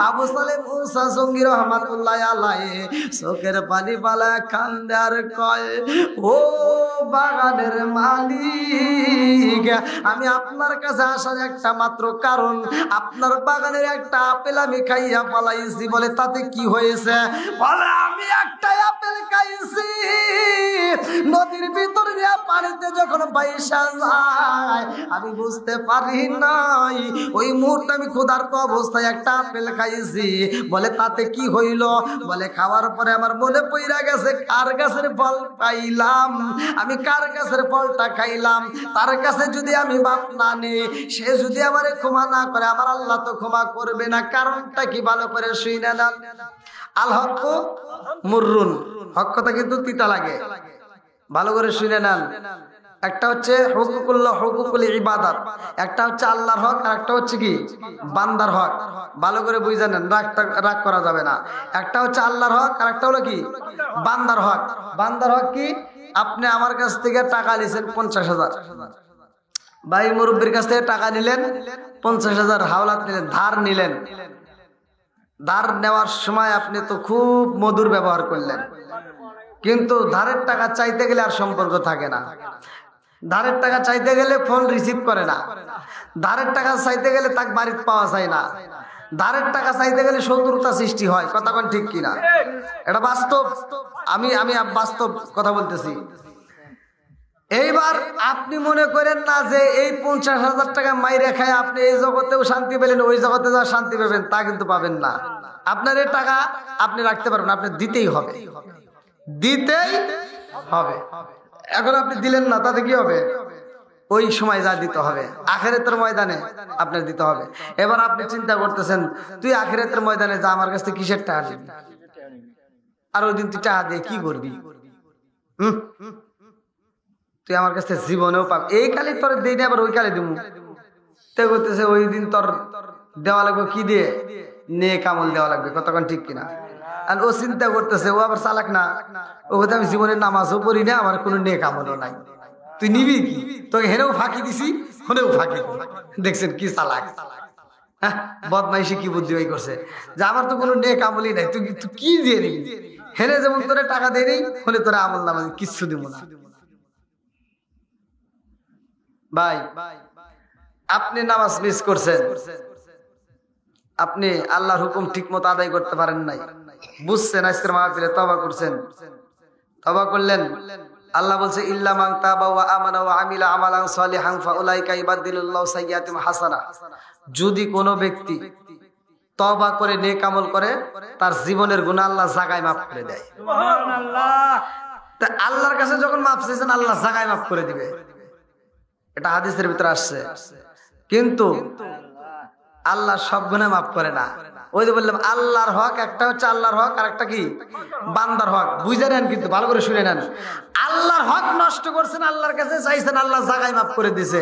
আবু সালেম মুসা জঙ্গি রহমাতুল্লাহ আলাইহি চোখের পানি পালা কান্দে আর কয় ও বাগানের মালিক, আমি আপনার কাছে আসার একটা মাত্র কারণ, আপনার বাগানের একটা আপেল আমি খাইয়া পালাইছি। বলে তাতে কি হয়েছে? বলে আমি একটা আপেল খাইছি, নদীর ভিতর দিয়া পানিতে যখন বাইসা যায় আমি বুঝতে পারি নাই, ওই মুহূর্তে আমি ক্ষুধার্ত অবস্থায় একটা আপেল খাইছি। বলে তাতে কি হইল? বলে খাওয়ার পরে আমার মনে পইরা গেছে কার গাছের ফল পাইলাম, আমি কার গাছের ফলটা খাইলাম, তার কাছে যদি আমি বাপ না নেই, সে যদি আমারে ক্ষমা না করে আমার আল্লাহ তো ক্ষমা করবে না। কারণটা কি ভালো করে শুইনা নেন। আল হক মুররুন, হক কথা কিন্তু তিতা লাগে, ভালো করে শুনে নেন। একটা হচ্ছে হুকুকুল্লাহ, হুকুকুল ইবাদত, একটা হচ্ছে আল্লাহর হক, আর একটা হচ্ছে কি বান্দার হক। ভালো করে বুঝে নেন, রাগ করা যাবে না। একটা হচ্ছে আল্লাহর হক, আর একটা হলো কি বান্দার হক। বান্দার হক কি? আপনি আমার কাছ থেকে টাকা নিয়েছেন 50,000, ভাই মুরব্বীর কাছ থেকে টাকা নিলেন 50,000, হাওলাত নিলেন, ধার নিলেন। ধার নেওয়ার সময় আপনি তো খুব মধুর ব্যবহার করলেন, কিন্তু ধারের টাকা চাইতে গেলে আর সম্পর্ক থাকে না। ধারের টাকা চাইতে গেলে ফোন রিসিভ করে না, ধারের টাকা চাইতে গেলে তাকে বাড়িতে পাওয়া যায় না, ধারের টাকা চাইতে গেলে শত্রুতা সৃষ্টি হয়। কথা কোন ঠিক কিনা? এটা বাস্তব, আমি বাস্তব কথা বলতেছি। এইবার আপনি মনে করেন না যে এই 50,000 টাকা মাইরে খায় আপনি এই জগতেও শান্তি পেলেন, ওই জগতে যা শান্তি পাবেন তা কিন্তু পাবেন না। আপনার এই টাকা আপনি রাখতে পারবেন, আপনি দিতেই হবে, দিতেই হবে। এখন আপনি দিলেন না, তাতে কি হবে? ওই সময় যা দিতে হবে আখিরাতের ময়দানে আপনার দিতে হবে। এবার আপনি চিন্তা করতেছেন তুই আখিরাতের ময়দানে যা, আমার কাছ থেকে কিসের টাকা দিবি? আর ওই দিন তুই টাকা দিয়ে কি করবি? তুই আমার কাছে জীবনেও পাবি, এই কালে তোর দিই না, আবার ওই কালে দিব। তাই করতেছে ওই দিন তোর দেওয়া লাগবে কি দিয়ে? নেক আমল দেওয়া লাগবে। কতক্ষণ ঠিক কিনা? আর ও চিন্তা করতেছে, ও আবার চালাক না, ও বলতে আমি জীবনের নামাজও পড়ি না, আমার কোনো নেক আমলও নাই। তুই নিবি কি? তোকে হেরেও ফাঁকি দিছি, হলেও ফাঁকি। দেখছেন কি চালাক, হ্যাঁ বদমাইশি কি বুদ্ধি ওই করছে যে আমার তো কোনো নেক আমলই নাই, তুই কি দিয়ে নিবি? হেরে যেমন তোরে টাকা দিয়ে নেই, হলে তোরা আমল নামাজ কিচ্ছু দিব না। ভাই আপনি নামাজ মিস করছেন, আপনি আল্লাহর হুকুম ঠিক মতো আদায় করতে পারেন নাই, বুঝছেন, আজকের মাহফিলে তওবা করছেন, তওবা করলেন। আল্লাহ বলছে ইল্লা মান তাবা ওয়া আমানা ওয়া আমিলা আমালান সালিহান ফাউলাইকা ইবাদদিলুল্লাহু সাইয়্যাতিহিম হাসানা। যদি কোনো ব্যক্তি তওবা করে নেক আমল করে, তার জীবনের গুনাহ আল্লাহ জায়গায় মাফ করে দেয়। সুবহানাল্লাহ। তা আল্লাহর কাছে যখন মাফ চাইছেন, আল্লাহ জায়গায় মাফ করে দিবে, এটা হাদিসের ভিতরে আসছে। কিন্তু আল্লাহ সব গুনাহ মাফ করে না। ওই যে বললাম আল্লাহর হক, একটা হচ্ছে আল্লাহর হক, আর একটা কি বান্দার হক। বুঝে নেন, কিন্তু ভালো করে শুনে নেন। আল্লাহর হক নষ্ট করছেন, আল্লাহর কাছে চাইছেন, আল্লাহ জায়গায় মাফ করে দিছে।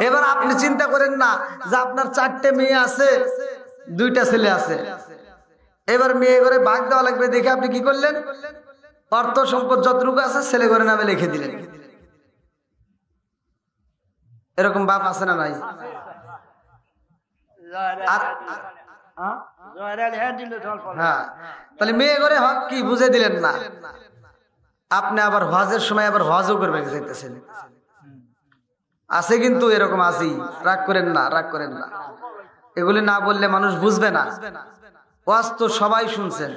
এবার আপনি চিন্তা করেন না যে আপনার 4টে মেয়ে আছে, 2টা ছেলে আছে, এবার মেয়ে করে ভাগ দেওয়া লাগবে দেখে আপনি কি করলেন? অর্থ সম্পদ যতটুকু আছে ছেলে করে নামে লিখে দিলেন। এরকম বাপ আছে না নাই? হ্যাঁ, তাহলে মেয়ে করে হক কি বুঝে দিলেন না। আপনি আবার হজের সময় আবার হজও করবে যেতেছেন, আছে কিন্তু এরকম আছি, রাগ করেন না, রাগ করেন না। এগুলি না বললে মানুষ বুঝবে না। ওয়াজ তো সবাই শুনছেন,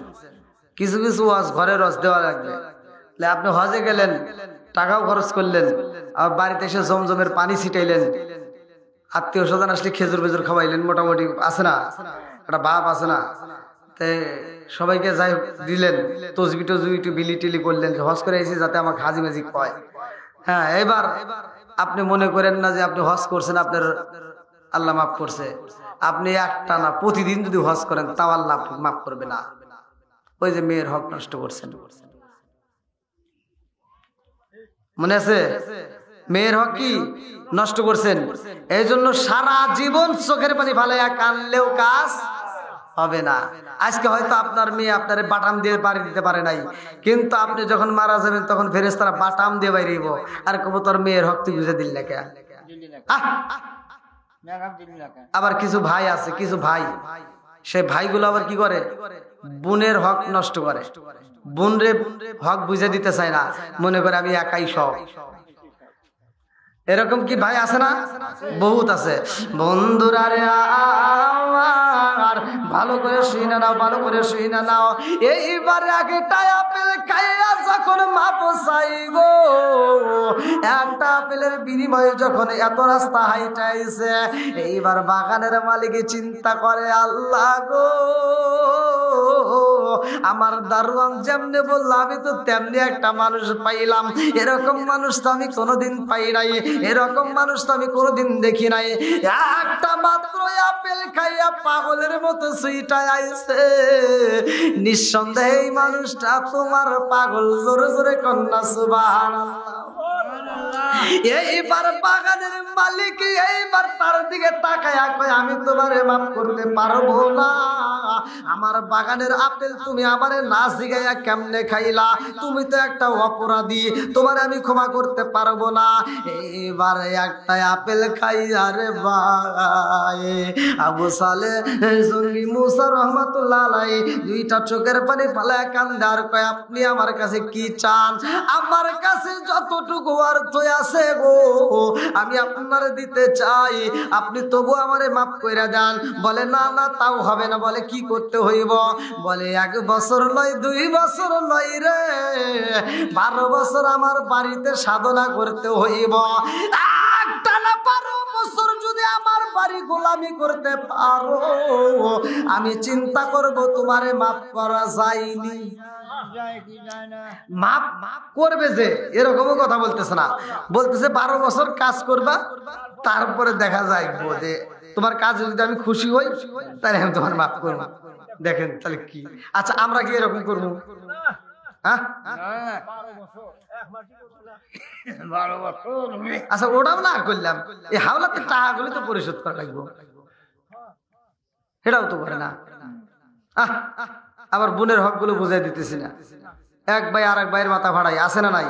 কিছু কিছু ওয়াজ ঘরে রস দেওয়া লাগবে। আপনি হজে গেলেন, টাকাও খরচ করলেন, আবার বাড়িতে এসে জমজমের পানি ছিটাইলেন, আত্মীয় স্বজন আসলে খেজুর বেজুর খাওয়াইলেন, মোটামুটি আছে না, একটা ভাব আছে না। সবাইকে যাই দিলেন, তসবি টসবি একটু বিলি টিলি করলেন, হজ করে এসে যাতে আমাকে হাজি মাজি কয়। হ্যাঁ, এবার আপনি মনে করেন না যে আপনি হজ করছেন, আপনার আল্লাহ মাফ করছে। আপনি একটা না প্রতিদিন যদি হজ করেন তাও আল্লাহ মাফ করবে না। ওই যে মেয়ের হক নষ্ট করছেন, মনে আছে? মেয়ের হক কি নষ্ট করছেন, এই জন্য সারা জীবন চোখের পানি ফালাইয়া কানলেও কাজ হবে না। আজকে হয়তো আপনার মেয়ে আপনার বাটাম দিয়ে বাড়ি দিতে পারে নাই, কিন্তু আপনি যখন মারা যাবেন তখন ফেরেশতারা বাটাম দিয়ে বাইরেইব, আর কব তোর মেয়ের হক তুই বুঝে দিল না কে। আবার কিছু ভাই আছে, কিছু ভাই, সে ভাইগুলো আবার কি করে, বোনের হক নষ্ট করে, বোনরে হক বুঝে দিতে চায় না, মনে করে আমি একাই সব। এরকম কি ভাই আছে না? বহুত আছে। বন্ধুরা রে আমার, ভালো করে শুনে নাও, ভালো করে শুনে নাও। এইবার একটা আপেল খাইয়া যখন মাপ চাইবো, একটা আপেলের বিনিময়ে যখন এত রাস্তা হাইটাইছে, এইবার বাগানের মালিক চিন্তা করে, আল্লাহ গো, আমার দারোয়ান যেমনে বললো আমি তো তেমনি একটা মানুষ পাইলাম, এরকম মানুষ তো আমি কোনোদিন পাই নাই, এরকম মানুষ তো আমি কোনোদিন দেখি নাই। একটা মাত্র আপেল খাইয়া পাগলের মতো সুইটায় আইছে, নিঃসন্দেহে এই মানুষটা তোমার পাগল। জোরে জোরে কন্যা সুবহানাল্লাহ। এইবার বাগানের মালিক এইবার তার দিকে তাকায়া কয়, আমি তোমারে মাফ করতে পারবো না, আমার বাগানের আপেল তুমি আমারে না জিগাইয়া কেমনে খাইলা, তুমি তো একটা অপরাধী, তোমারে আমি ক্ষমা করতে পারবো না। এইবার একটা আপেল খাইয়া রে ভাই আবু সালেহ জঙ্গি মুসা রহমাতুল্লাহ আলাইহি দুইটা চোখের পানি ফালায় কান্দে আর কয়, আপনি আমার কাছে কি চান? আমার কাছে যতটুকু অর্থ আছে গো আমি আপনারে দিতে চাই, আপনি তবু আমারে মাফ কইরা দেন। বলে না না তাও হবে না। বলে কি করতে হইব? বলে 1 বছর নয় 2 বছর নয় রে, 12 বছর আমার বাড়িতে সাধনা করতে হইব। একটা না 12 বছর যদি আমার বাড়ি গোলামি করতে পারো, আমি চিন্তা করব তোমারে মাফ করা যায়নি। মাপ করবে যে এরকমও কথা বলতেছে না, বলতেছে 12 বছর কাজ করবা, তারপরে দেখা যায় যে তোমার কাজ যদি আমি খুশি হই তাহলে আমি তোমার মাফ করবো। দেখেন তাহলে কি। আচ্ছা আমরা কি এরকম করবো? আচ্ছা ওটাও না করলাম, এই হাওলাতে টাকাগুলি তো পরিশোধ করা লাগবে, সেটাও তো করে না। আবার বোনের হক গুলো বুঝাই দিতেছি না, এক ভাই আর এক ভাইয়ের মাথা ভাড়াই আছে না নাই?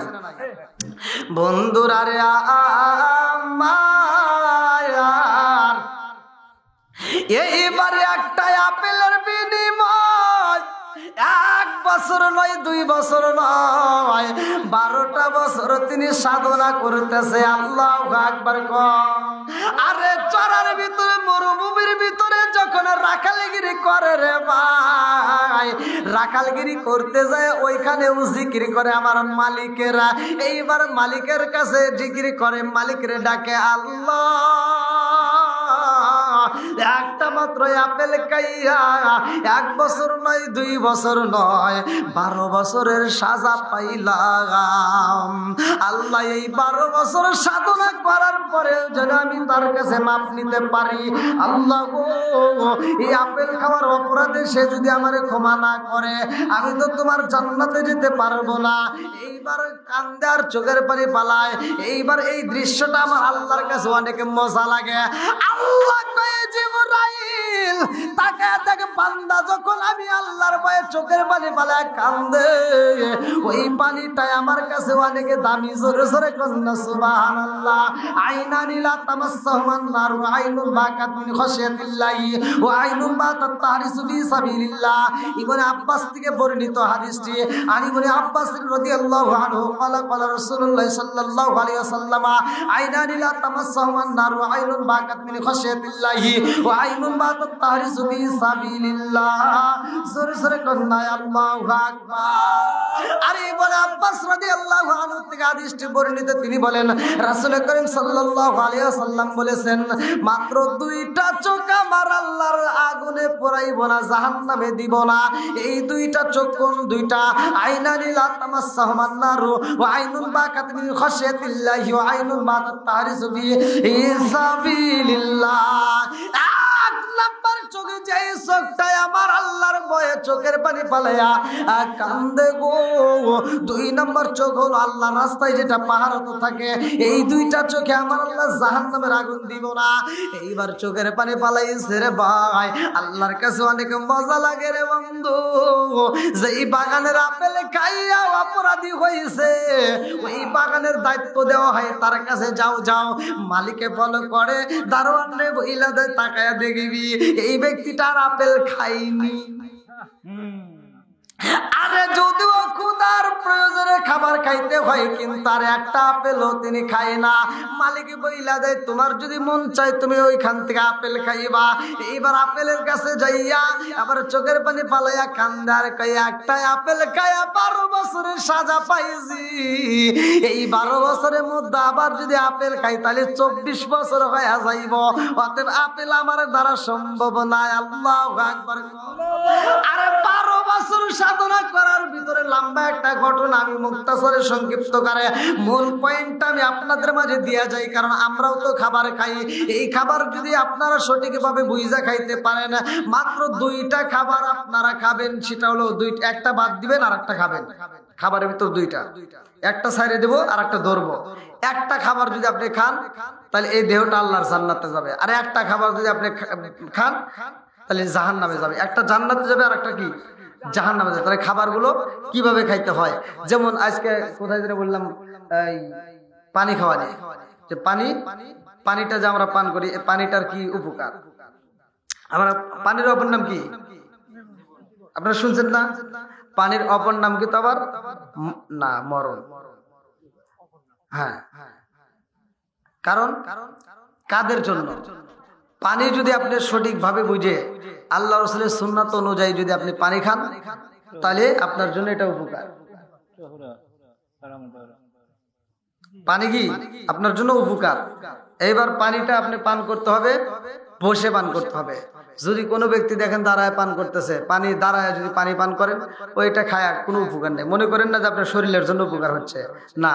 বন্ধুরা রে আমার, এইবারে একটা আপেলের বিনিময় 1 বছর নয় 2 বছর নয় 12টা বছর তিনি সাধনা করতেছে। আল্লাহু আকবার। আরে চরার ভিতরে মরুভূমির ভিতরে যখন রাখালগিরি করে রে ভাই, রাখালগিরি করতে যায় ওইখানেও জিকির করে আমার মালিকেরা। এইবার মালিকের কাছে জিকির করে, মালিকের ডাকে আল্লাহ। একটা মাত্র আপেল খাইয়া 1 বছর নয় 2 বছর নয় 12 বছরের সাজা পাইলাম। আল্লাহ এই 12 বছর সাধনা করার পরে যেন আমি তার কাছে মাপ নিতে পারি। আল্লাহ গো, এই আপেল খাওয়ার অপরাধে সে যদি আমারে ক্ষমা না করে আমি তো তোমার জান্নাতে যেতে পারবো না। এইবার কান্দে আর চোখের পানি পালায়। এইবার এই দৃশ্যটা আমার আল্লাহর কাছে অনেক মজা লাগে। আল্লাহ কয়ে জিবরাইল তাকায় দেখে বান্দা যখন আমি আল্লাহর ভয়ে চোখের পানি পালায় কান্দে, ওই পানিটাই আমার কাছে অনেক দামি। জোরে জোরে কন্যা সুবহানাল্লাহ। আইনানি লা তামাসসাহুমান নার ওয়া আইনুন বাকাত মিন খাশিয়াতিল্লাহি ওয়া আইনুন বাতাত তাহরিসু ফি সাবিলিল্লাহ। ইবনে আব্বাস থেকে বর্ণিত হাদিসটি। আনি ইবনে আব্বাস রাদিয়াল্লাহু রাদিয়াল্লাহু আনহু ক্বালা রাসূলুল্লাহ সাল্লাল্লাহু আলাইহি ওয়াসাল্লাম আইনানি লা তামাসসাহুমান নার ওয়া আইনুন বাকাত মিন খাশিয়াতিল্লাহি ওয়া আইনুন বাতাত তাহরিসু ফি সাবিলিল্লাহ। জোরে জোরে কন্যা আল্লাহু আকবার। আরে বলে আব্বাস রাদিয়াল্লাহু আনহু থেকে হাদিসটি বর্ণিত, তিনি বলেন রাসূল করিম সাল্লাল্লাহু আলাইহি ওয়াসাল্লাম বলেছেন, মাত্র দুইটা চোখ আমার আল্লাহর আগুনে পোড়াইব না, জাহান্নামে দিব না। এই দুইটা চোখ কোন দুইটা? আইনানি লা তামাসসাহুমান নার ওয়া আইনুন বাকাত মিন খাশিয়াতিল্লাহি ওয়া আইনুন বাতাত তাহরিসু ফি সাবিলিল্লাহ। এক নাম্বার চোখে যে চোখটাই আমার আল্লাহর ভয়ে চোখের পানি ফালাইয়া কান্দে গো। দুই নাম্বার চোখ হলো আল্লাহর রাস্তায় যেটা পাহারত থাকে, এই দুইটা চোখে আমার আল্লাহ জাহান্নামের আগুন দিব না। এইবার চোখের পানি ফালাইছে রে ভাই, আল্লাহর কাছে অনেক মজা লাগে রে বন্ধু। যেই বাগানের আপেল খাইয়া অপরাধী হয়েছে, ওই বাগানের দায়িত্ব দেওয়া হয় তার কাছে, যাও যাও মালিকে ফলো করে দারোয়ান রে বইলা দেয়, তাকায়া দেখবি এই ব্যক্তিটার আপেল খাইনি। আরে যদিও ক্ষুধার প্রয়োজনে খাবার খাইতে হয়, কিন্তু আর একটা আপেলও তিনি খায় না। মালিক বইলা দেয়, তোমার যদি মন চায় তুমি ওইখান থেকে আপেল খাইবা। এইবার আপেলের কাছে যাইয়া আবার চোখের পানি ফালাইয়া কান্দে আর কই, একটা আপেল খাইয়া 12 বছরের সাজা পাইছি। এই 12 বছরের মধ্যে আবার যদি আপেল খাই তাহলে 24 বছর হয়ে যাইব। অতএব আপেল আমার দ্বারা সম্ভব না। আল্লাহু আকবার। আরে 12 বছর সাধনা করার ভিতরে লম্বা একটা ঘটনা আমি মুক্তাসরে সংক্ষিপ্ত করে মূল পয়েন্টটা আমি আপনাদের মাঝে দিয়া যাই, কারণ আমরাও তো খাবার খাই। এই খাবার যদি আপনারা সঠিকভাবে বুঝা খাইতে পারেন, মাত্র দুইটা খাবার আপনারা খাবেন, সেটা হলো দুইটা, একটা বাদ দিবেন আর একটা খাবেন। খাবারের ভিতর দুইটা, একটা সাইডে দেবো আর একটা ধরবো। একটা খাবার যদি আপনি খান তাহলে এই দেহটা আল্লাহর জান্নাতে যাবে, আর একটা খাবার যদি আপনি খান তাহলে জাহান্নামে যাবে। একটা জান্নাতে যাবে আর একটা কি জাহান্নামে যাবে। তাহলে খাবারগুলো কিভাবে খাইতে হয়, যেমন আজকে কোথায় যেন বললাম এই পানি খাওয়া নিয়ে, যে পানিটা যে আমরা পান করি, পানিটার কি উপকার। আমরা পানির অপর নাম কি আপনারা শুনছেন না? পানির অপর নাম কি তো আবার না, মরণ। হ্যাঁ, কারণ কাদের জন্য? পানি যদি আপনি সঠিকভাবে বুঝে আল্লাহ রাসূলের সুন্নাত অনুযায়ী যদি আপনি পানি খান তাহলে আপনার জন্য এটা উপকার। পানি কি আপনার জন্য উপকার। এইবার পানিটা আপনি পান করতে হবে, বসে পান করতে হবে। যদি কোনো ব্যক্তি দেখেন দাঁড়ায় পান করতেছে, পানি দাঁড়ায় যদি পানি পান করেন, ওইটা খায় কোনো উপকার নেই। মনে করেন না যে আপনার শরীরের জন্য উপকার হচ্ছে, না,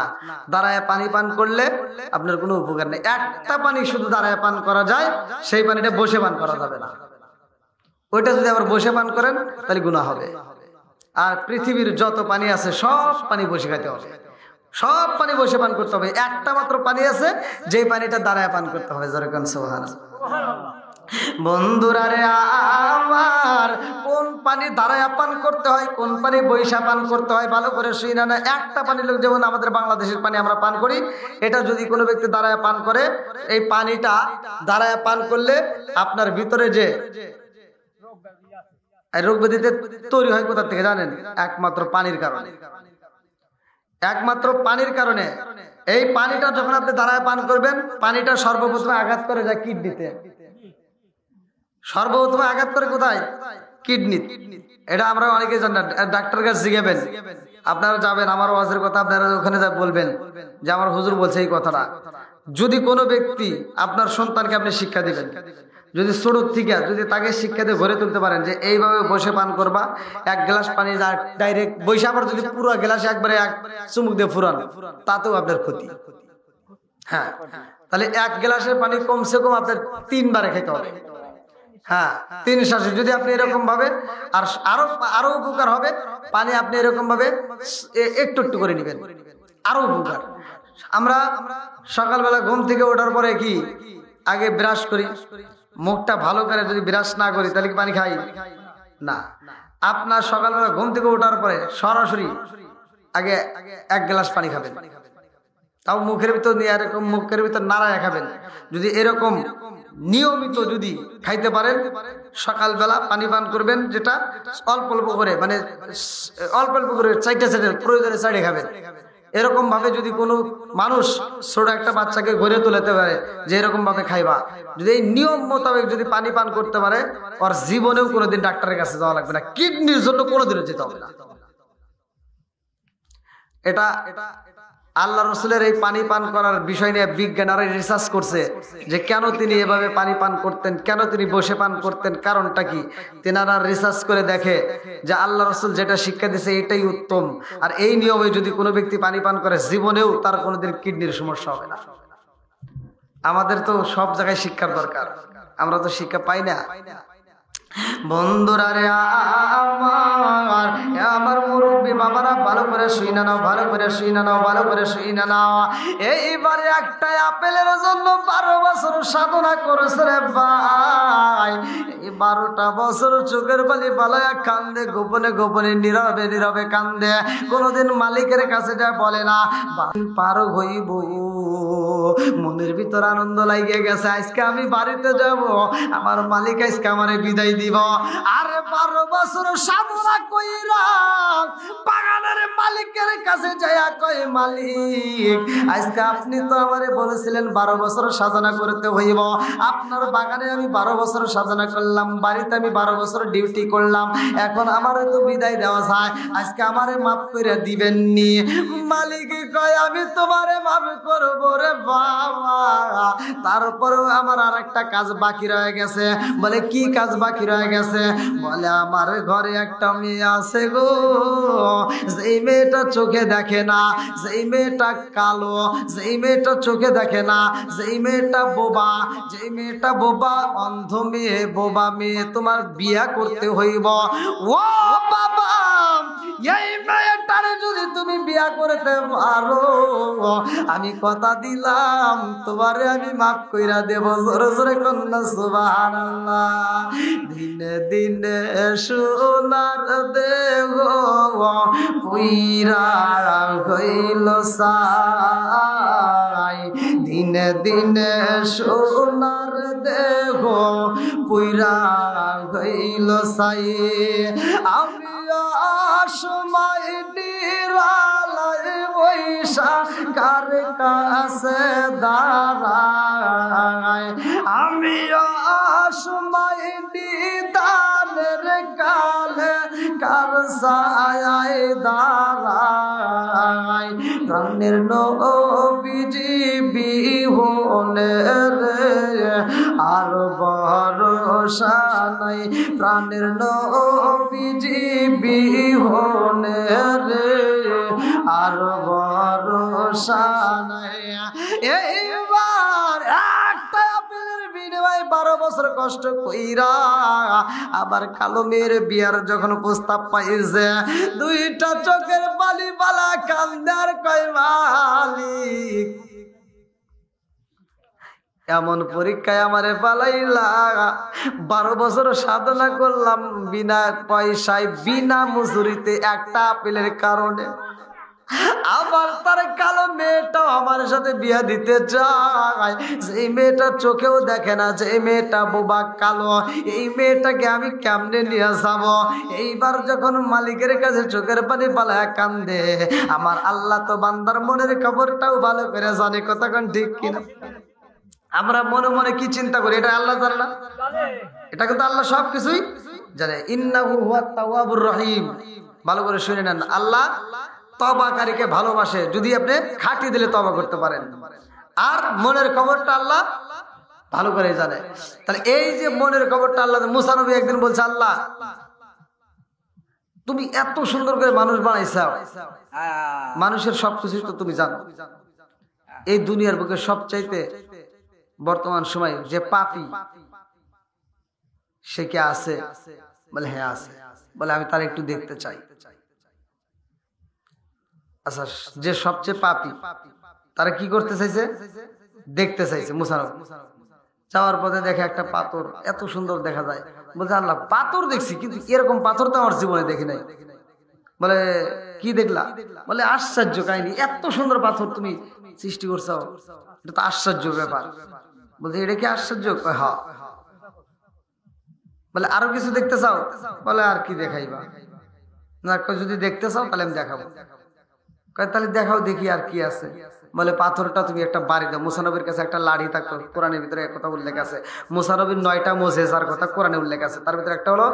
দাঁড়ায় পানি পান করলে আপনার কোনো উপকার নেই। একটা পানি শুধু দাঁড়ায় পান করা যায়, সেই পানিটা বসে পান করা যাবে না। ওইটা যদি আবার বসে পান করেন তাহলে গুনাহ হবে। আর পৃথিবীর যত পানি আছে সব পানি বসে খাইতে হবে, সব পানি বসে পান করতে হবে। একটা মাত্র পানি আছে যে পানিটা দাঁড়ায় পান করতে হবে। যেরকম সুবহানাল্লাহ। বন্ধুরা রে আমার, কোন পানি দাঁড়ায় পান করতে হয়, কোন পানি বৈশা পান করতে হয় ভালো করে শুনে না। একটা পানি লোক, যেমন আমাদের বাংলাদেশের পানি আমরা পান করি, এটা যদি কোনো ব্যক্তি দাঁড়ায় পান করে, এই পানিটা দাঁড়ায় পান করলে আপনার ভিতরে যে রোগ ব্যাধিতে তৈরি হয় কোথা থেকে জানেন? একমাত্র পানির কারণে, একমাত্র পানির কারণে। এই পানিটা যখন আপনি দাঁড়ায় পান করবেন, পানিটা সর্বপ্রথমে আঘাত করে যায় কিডনিতে। সর্বপ্রথমে আঘাত করে কোথায়? কিডনি। এটা আমরা অনেকে জানি না, ডাক্তার কাছে জিজ্ঞাবেন। আপনারা যাবেন, আমার ওয়াজের কথা আপনারা ওখানে যা বলবেন যে আমার হুজুর বলছে এই কথাটা। যদি কোনো ব্যক্তি, আপনার সন্তানকে আপনি শিক্ষা দিবেন, যদি ছোট থেকে যদি তাকে শিক্ষা দিয়ে গড়ে তুলতে পারেন যে এইভাবে বসে পান করবা, এক গ্লাস পানি ডাইরেক্ট বসে, আবার যদি পুরো গ্লাসে একবারে এক চুমুক দিয়ে ফুরান, তাতেও আপনার ক্ষতি। হ্যাঁ, তাহলে এক গ্লাসের পানি কমসে কম আপনার 3 বারে খেতে হবে। হ্যাঁ, 3 শ্বাসে যদি আপনি এরকম ভাবে, আর আরো উপকার হবে পানি আপনি এরকম ভাবে একটু একটু করে নেবেন, আরো উপকার। আমরা সকালবেলা ঘুম থেকে ওঠার পরে কি আগে ব্রাশ করি, মুখটা ভালো করে যদি ব্রাশ না করি তাহলে কি পানি খাই না। আপনার সকালবেলা ঘুম থেকে ওঠার পরে সরাসরি আগে 1 গ্লাস পানি খাবেন, তাও মুখের ভিতর নিয়ে এরকম মুখের ভিতর নাড়ায় খাবেন। যদি এরকম নিয়মিত যদি খাইতে পারেন, সকালবেলা পানি পান করবেন, যেটা অল্প অল্প করে, মানে অল্প অল্প করে 4টা প্রয়োজনে 4 খাবেন। এরকম ভাবে যদি কোনো মানুষ ছোট একটা বাচ্চাকে গড়ে তুলতে পারে যে এরকম ভাবে খাইবা, যদি এই নিয়ম মোতাবেক যদি পানি পান করতে পারে, ওর জীবনেও কোনোদিন ডাক্তারের কাছে যাওয়া লাগবে না, কিডনির জন্য কোনোদিনও যেতে হবে না। এটা আল্লাহ রসুলের এই পানি পান করার বিষয় নিয়ে বিজ্ঞানীরা রিসার্চ করছে যে কেন তিনি এভাবে পানি পান করতেন, কেন তিনি বসে পান করতেন, কারণটা কি। তেনারা রিসার্চ করে দেখে যে আল্লাহ রসুল যেটা শিক্ষা দিয়েছে এটাই উত্তম, আর এই নিয়মে যদি কোনো ব্যক্তি পানি পান করে জীবনেও তার কোনোদিন কিডনির সমস্যা হবে না। আমাদের তো সব জায়গায় শিক্ষার দরকার, আমরা তো শিক্ষা পাই না। বন্ধুরা রে আমার মুরব্বী বাবারা, ভালো করে শুই না নাও, ভালো করে শুই না নাও, ভালো করে শুই না নাও। এইবারে একটা আপেলের জন্য 12 বছর সাধনা করেছে রে ভাই। এই 12টা বছর চোখের বালি বালায়া কান্দে, গোপনে গোপনে নীরবে নীরবে কান্দে, কোনোদিন মালিকের কাছে যা বলে না। পার হইব, মনের ভিতর আনন্দ লাগিয়ে গেছে, আজকে আমি বাড়িতে যাব, আমার মালিক আজকে আমারে বিদায় দিব। আর 12 বছর সাধনা কইরা বাগানের মালিকের কাছে যাইয়া কয়, মালিক আজকে আপনি তো আমারে বলেছিলেন 12 বছর সাধনা করতে হইব, আপনার বাগানে আমি 12 বছর সাধনা করলাম, বাড়িতে আমি 12 বছর ডিউটি করলাম, এখন আমারে তো বিদায় দেওয়া যায়, আজকে আমারে মাফ করে দিবেননি? মালিক কয়, আমি তোমারে মাফ করব রে বাবা, তারপরেও আমার আর একটা কাজ বাকি রয়ে গেছে। বলে কি কাজ বাকি রয়ে গেছে? বলে আমার ঘরে একটা মেয়ে আছে গো, যেই মেয়েটা চোখে দেখে না, যেই মেয়েটা কালো, যেই মেয়েটা চোখে দেখে না, যেই মেয়েটা বোবা, যেই মেয়েটা বোবা, অন্ধ মেয়ে, বোবা মেয়ে, তোমার বিয়া করতে হইব। ও বাবা, এই মেয়েটারে যদি তুমি বিয়া করতে পারো, আমি কথা দিলাম তোমারে আমি মাফ কইরা দেব। জোরে জোরে কন্যা সুবহানাল্লাহ। দিনে দিনে সোনার দেহ পুইরা হইল সাই, দিনে দিনে সোনার দেহ পুইরা হইল সাই। আমি সময় নিরালায় বৈশা কার কাছে দাঁড়ায়, আমি সময় নিদানের কালে কার ছায়ায় দাঁড়ায়। প্রাণের নবীজি বিহনে রে আর ভরসা নাই, প্রাণের নবীজি বিহনে রে আর ভরসা নাই। এইবার একটা আপেলের বিনিময়ে 12 বছর কষ্ট কইরা আবার কালো মেয়ের বিয়ার যখন প্রস্তাব পাইছে, 2টা চোখের বালি বালা কান্দার কয়, মালিক এমন পরীক্ষায় আমারে পালাইলা, 12 বছর সাধনা করলাম বিনা পয়সায়, বিনা মজুরিতে, একটা আপেলের কারণে। আবার তার কালো মেয়েটাও আমার সাথে বিয়া দিতে চায়, সেই মেয়েটা চোখেও দেখে না, যে মেয়েটা বোবা কালো, এই মেয়েটাকে আমি কেমনে নিয়ে যাব? এইবার যখন মালিকের কাছে চোখের পানি পালায় কান্দে, আমার আল্লাহ তো বান্দার মনের খবরটাও ভালো করে জানে, কথা কোন ঠিক কিনা? আমরা মনে মনে কি চিন্তা করি এটা আল্লাহ জানে না? এটা কিন্তু আল্লাহ সবকিছুই জানে। ইন্নাহু হুয়াত তাওয়াবুর রহিম। ভালো করে শুনে নেন, আল্লাহ তওবাকারীকে ভালোবাসে, যদি আপনি খাটি দিলে তওবা করতে পারেন। আর মনের খবরটা আল্লাহ ভালো করে জানে। তাহলে এই যে মনের খবরটা আল্লাহ, মুসা নবী একদিন বলছে, আল্লাহ তুমি এত সুন্দর করে মানুষ বানাইছাও, মানুষের সবকিছু তো তুমি জানো, এই দুনিয়ার বুকে সবচাইতে বর্তমান সময় যে পাপী সে কি আছে? বলে হ্যাঁ আছে। বলে আমি তার একটু দেখতে চাই। আচ্ছা, যে সবচেয়ে পাপী তারা কি করতে চাইছে? দেখতে চাইছে। মুসা যাওয়ার পথে দেখে একটা পাথর, এত সুন্দর দেখা যায়। বলছে আল্লাহ পাথর দেখছি, কিন্তু এরকম পাথর তো আমার জীবনে দেখি নাই। বলে কি দেখলা? বলে আশ্চর্য কাহিনী, এত সুন্দর পাথর তুমি সৃষ্টি করছো, এটা তো আশ্চর্য ব্যাপার। বলছে এটা কি আশ্চর্য? হ্যাঁ। বলে আরো কিছু দেখতে চাও? বলে আর কি দেখাইবা? না, যদি দেখতে চাও তাহলে আমি দেখাবো। কয় তাহলে দেখাও দেখি আর কি আছে। বলে পাথরটা তুমি একটা বাড়ি দাও। মুসা নবীর কাছে একটা লাঠি থাকতো, কোরআনের ভিতরে এক কথা উল্লেখ আছে। মুসা নবীর 9টা মুজিজার কথা কোরআনে উল্লেখ আছে, তার ভিতরে একটা হলো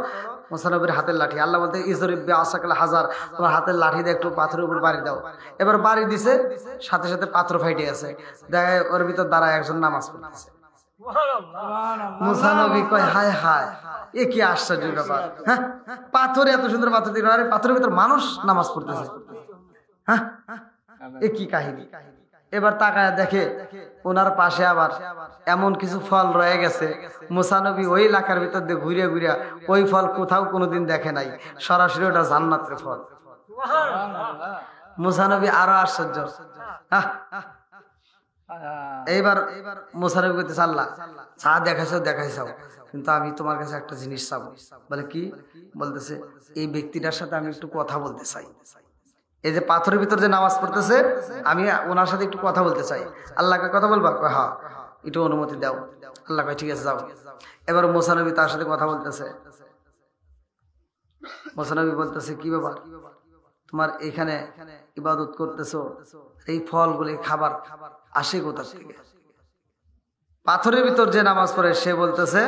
মুসা নবীর হাতের লাঠি। আল্লাহ বলতে ইজরিব বিআসাকাল হাজার, তোমার হাতের লাঠি দিয়ে একটু পাথরের উপর বাড়ি দাও। এবার বাড়ি দিছে, সাথে সাথে পাথর ফাইটে গেছে। দেখা ওর ভিতর দাঁড়ায় একজন নামাজ পড়তেছে। মুসা নবী কয় হায় হায়, এ কি আশ্চর্য ব্যাপার। হ্যাঁ, পাথরে এত সুন্দর পাথর দিয়ে, আরে পাথরের ভিতর মানুষ নামাজ পড়তেছে। হ্যাঁ, এ কি কাহিনী। এবার তাকায় দেখে ওনার পাশে আবার এমন কিছু ফল রয়ে গেছে। মুসা নবী ওই এলাকার ভিতর দিয়ে ঘুরে ঘুরে ওই ফল কোথাও কোনোদিন দেখে নাই, সরাসরি ওটা জান্নাতের ফল। মুসা নবী আরো আশ্চর্য। এইবার মুসা নবী বলতেছে আল্লাহ চা দেখাইছো, কিন্তু আমি তোমার কাছে একটা জিনিস চাবো। বলে কি? বলতেছে এই ব্যক্তিটার সাথে আমি একটু কথা বলতে চাই। এই যে পাথরের ভিতর যে নামাজ পড়তেছে, আমি ওনার সাথে একটু কথা বলতে চাই। আল্লাহকে কথা বলবা? হ্যাঁ, একটু অনুমতি দাও। আল্লাহ কয় ঠিক আছে যাও। এবার মুসা নবী তার সাথে কথা বলতেছে। মুসা নবী বলতেছে কি ব্যাপার, তোমার এখানে ইবাদত করতেছো, এই ফলগুলি খাবার আসে কোথা থেকে? পাথরের ভিতর যে নামাজ পড়ে সে বলতেছে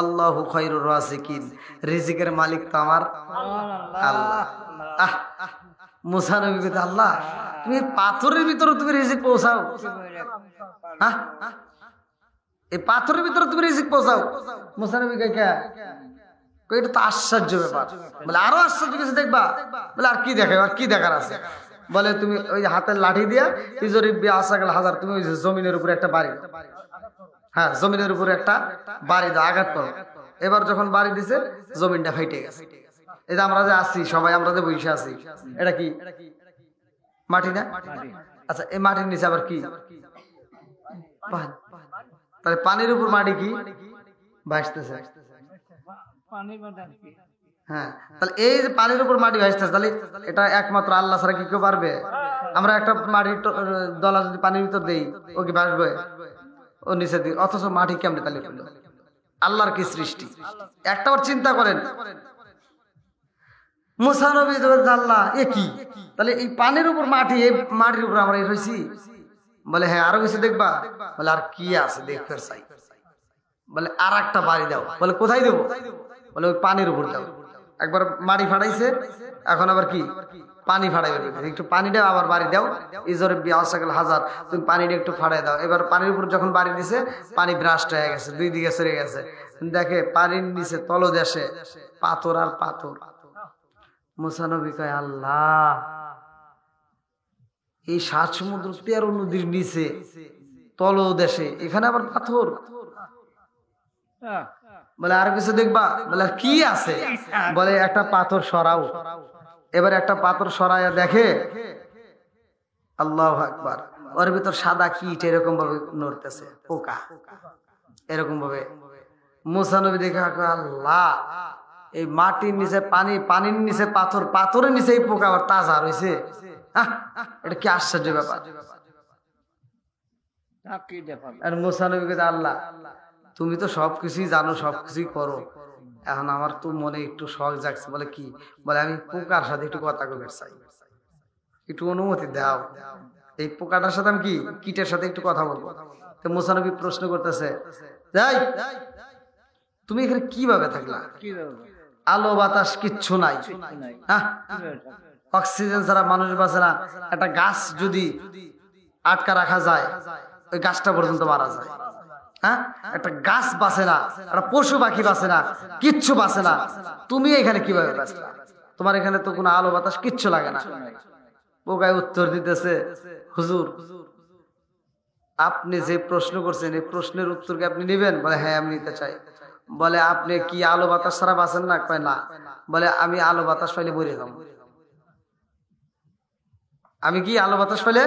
আল্লাহু খায়রুর রাযিকিন, রিজিকের মালিক তো আমার আল্লাহ। মুসা নবী বলতে আল্লাহ তুমি পাথরের ভিতরে তুমি রিজিক পৌঁছাও? হ্যাঁ, এই পাথরের ভিতরে তুমি রিজিক পৌঁছাও? মুসা নবী কয় কে? এটা তো আশ্চর্য ব্যাপার। বলে আরো আশ্চর্য কিছু দেখবা? বলে আর কি দেখে, আর কি দেখার আছে? বলে তুমি ওই হাতের লাঠি দিয়া ইজরিব বিআসাকাল হাজার, তুমি ওই জমিনের উপরে একটা বাড়ি, হ্যাঁ জমিনের উপরে একটা বাড়ি দাও, আঘাত করো। এবার যখন বাড়ি দিছে জমিনটা ফাইটে গেছে। এই যে আমরা যে আছি সবাই, আমরা যে বসে আছি, এটা কি মাটি না? আচ্ছা, এই মাটির নিচে আবার কি? তাহলে পানির উপর মাটি কি ভাসতেছে? হ্যাঁ, তাহলে এই যে পানির উপর মাটি ভাসতেছে, তাহলে এটা একমাত্র আল্লাহ ছাড়া কি কেউ পারবে? আমরা একটা মাটির দলা যদি পানির ভিতর দেই, ও কি ভাসবে? ও নিচে দিই। অথচ মাটি কেমনে তাহলে? আল্লাহর কি সৃষ্টি, একটাবার চিন্তা করেন। মুসা নবী আল্লাহ এ কি? তাহলে এই পানির উপর মাটি, এই মাটির উপর আমরা রয়েছি। বলে হ্যাঁ, আরো কিছু দেখবা? বলে আর কি আছে দেখতে চাই। বলে আর একটা বাড়ি দাও। বলে কোথায় দেবো? বলে ওই পানির উপর দাও। একবার মাটি ফাটাইছে, এখন আবার কি পানি ফাটাই, একটু পানিটা আবার বাড়ি দাও। ইজরিব বিআসাকাল হাজার, তুমি পানিটা একটু ফাটাই দাও। এবার পানির উপর যখন বাড়ি দিছে, পানি ব্রাস্ট হয়ে গেছে, দুই দিকে সরে গেছে। দেখে পানির নিচে তলদেশে পাথর আর পাথর। মুসা নবী কয় আল্লাহ, এই 7 সমুদ্র 13 নদীর নিচে তলদেশে এখানে আবার পাথর। বলে আর কিছু দেখবা? বলে কি আছে? বলে একটা পাথর সরাও। এবার একটা পাথর সরাইয়া দেখে আল্লাহু আকবার, ওর ভিতর সাদা কীট এরকম ভাবে নড়তেছে, পোকা এরকম ভাবে। মুসা নবী দেখে আল্লাহ, এই মাটির নিচে পানি, পানির নিচে পাথর, পাথরের নিচে এই পোকা আবার তাজা রয়েছে। এটা কি আশ্চর্য ব্যাপার। আর মুসা নবী কে আল্লাহ তুমি তো সবকিছুই জানো, সবকিছুই করো, এখন আমার তো মনে একটু শখ জাগছে। বলে কি? বলে আমি পোকার সাথে একটু কথা বলতে চাই, একটু অনুমতি দাও। এই পোকাটার সাথে আমি কি কীটের সাথে একটু কথা বলবো। তো মুসা নবী প্রশ্ন করতেছে, যাই তুমি এখানে কিভাবে থাকলা? আলো বাতাস কিচ্ছু নাই, হ্যাঁ অক্সিজেন ছাড়া মানুষ বাঁচে না। একটা গাছ যদি আটকা রাখা যায়, ওই গাছটা পর্যন্ত মারা যায়। হ্যাঁ, একটা গাছ বাঁচে না, একটা পশু পাখি বাঁচে না, কিচ্ছু বাঁচে না। তুমি এখানে কিভাবে বাঁচলা? তোমার এখানে তো কোনো আলো বাতাস কিচ্ছু লাগে না। পোকায় উত্তর দিতেছে, হুজুর আপনি যে প্রশ্ন করছেন, এই প্রশ্নের উত্তর কি আপনি নেবেন? বলে হ্যাঁ আমি নিতে চাই। বলে আপনি কি আলো বাতাস ছাড়া বাঁচেন না? কয় না। বলে আমি আলো বাতাস পাইলে মরে যাবো। আমি কি আলো বাতাস পাইলে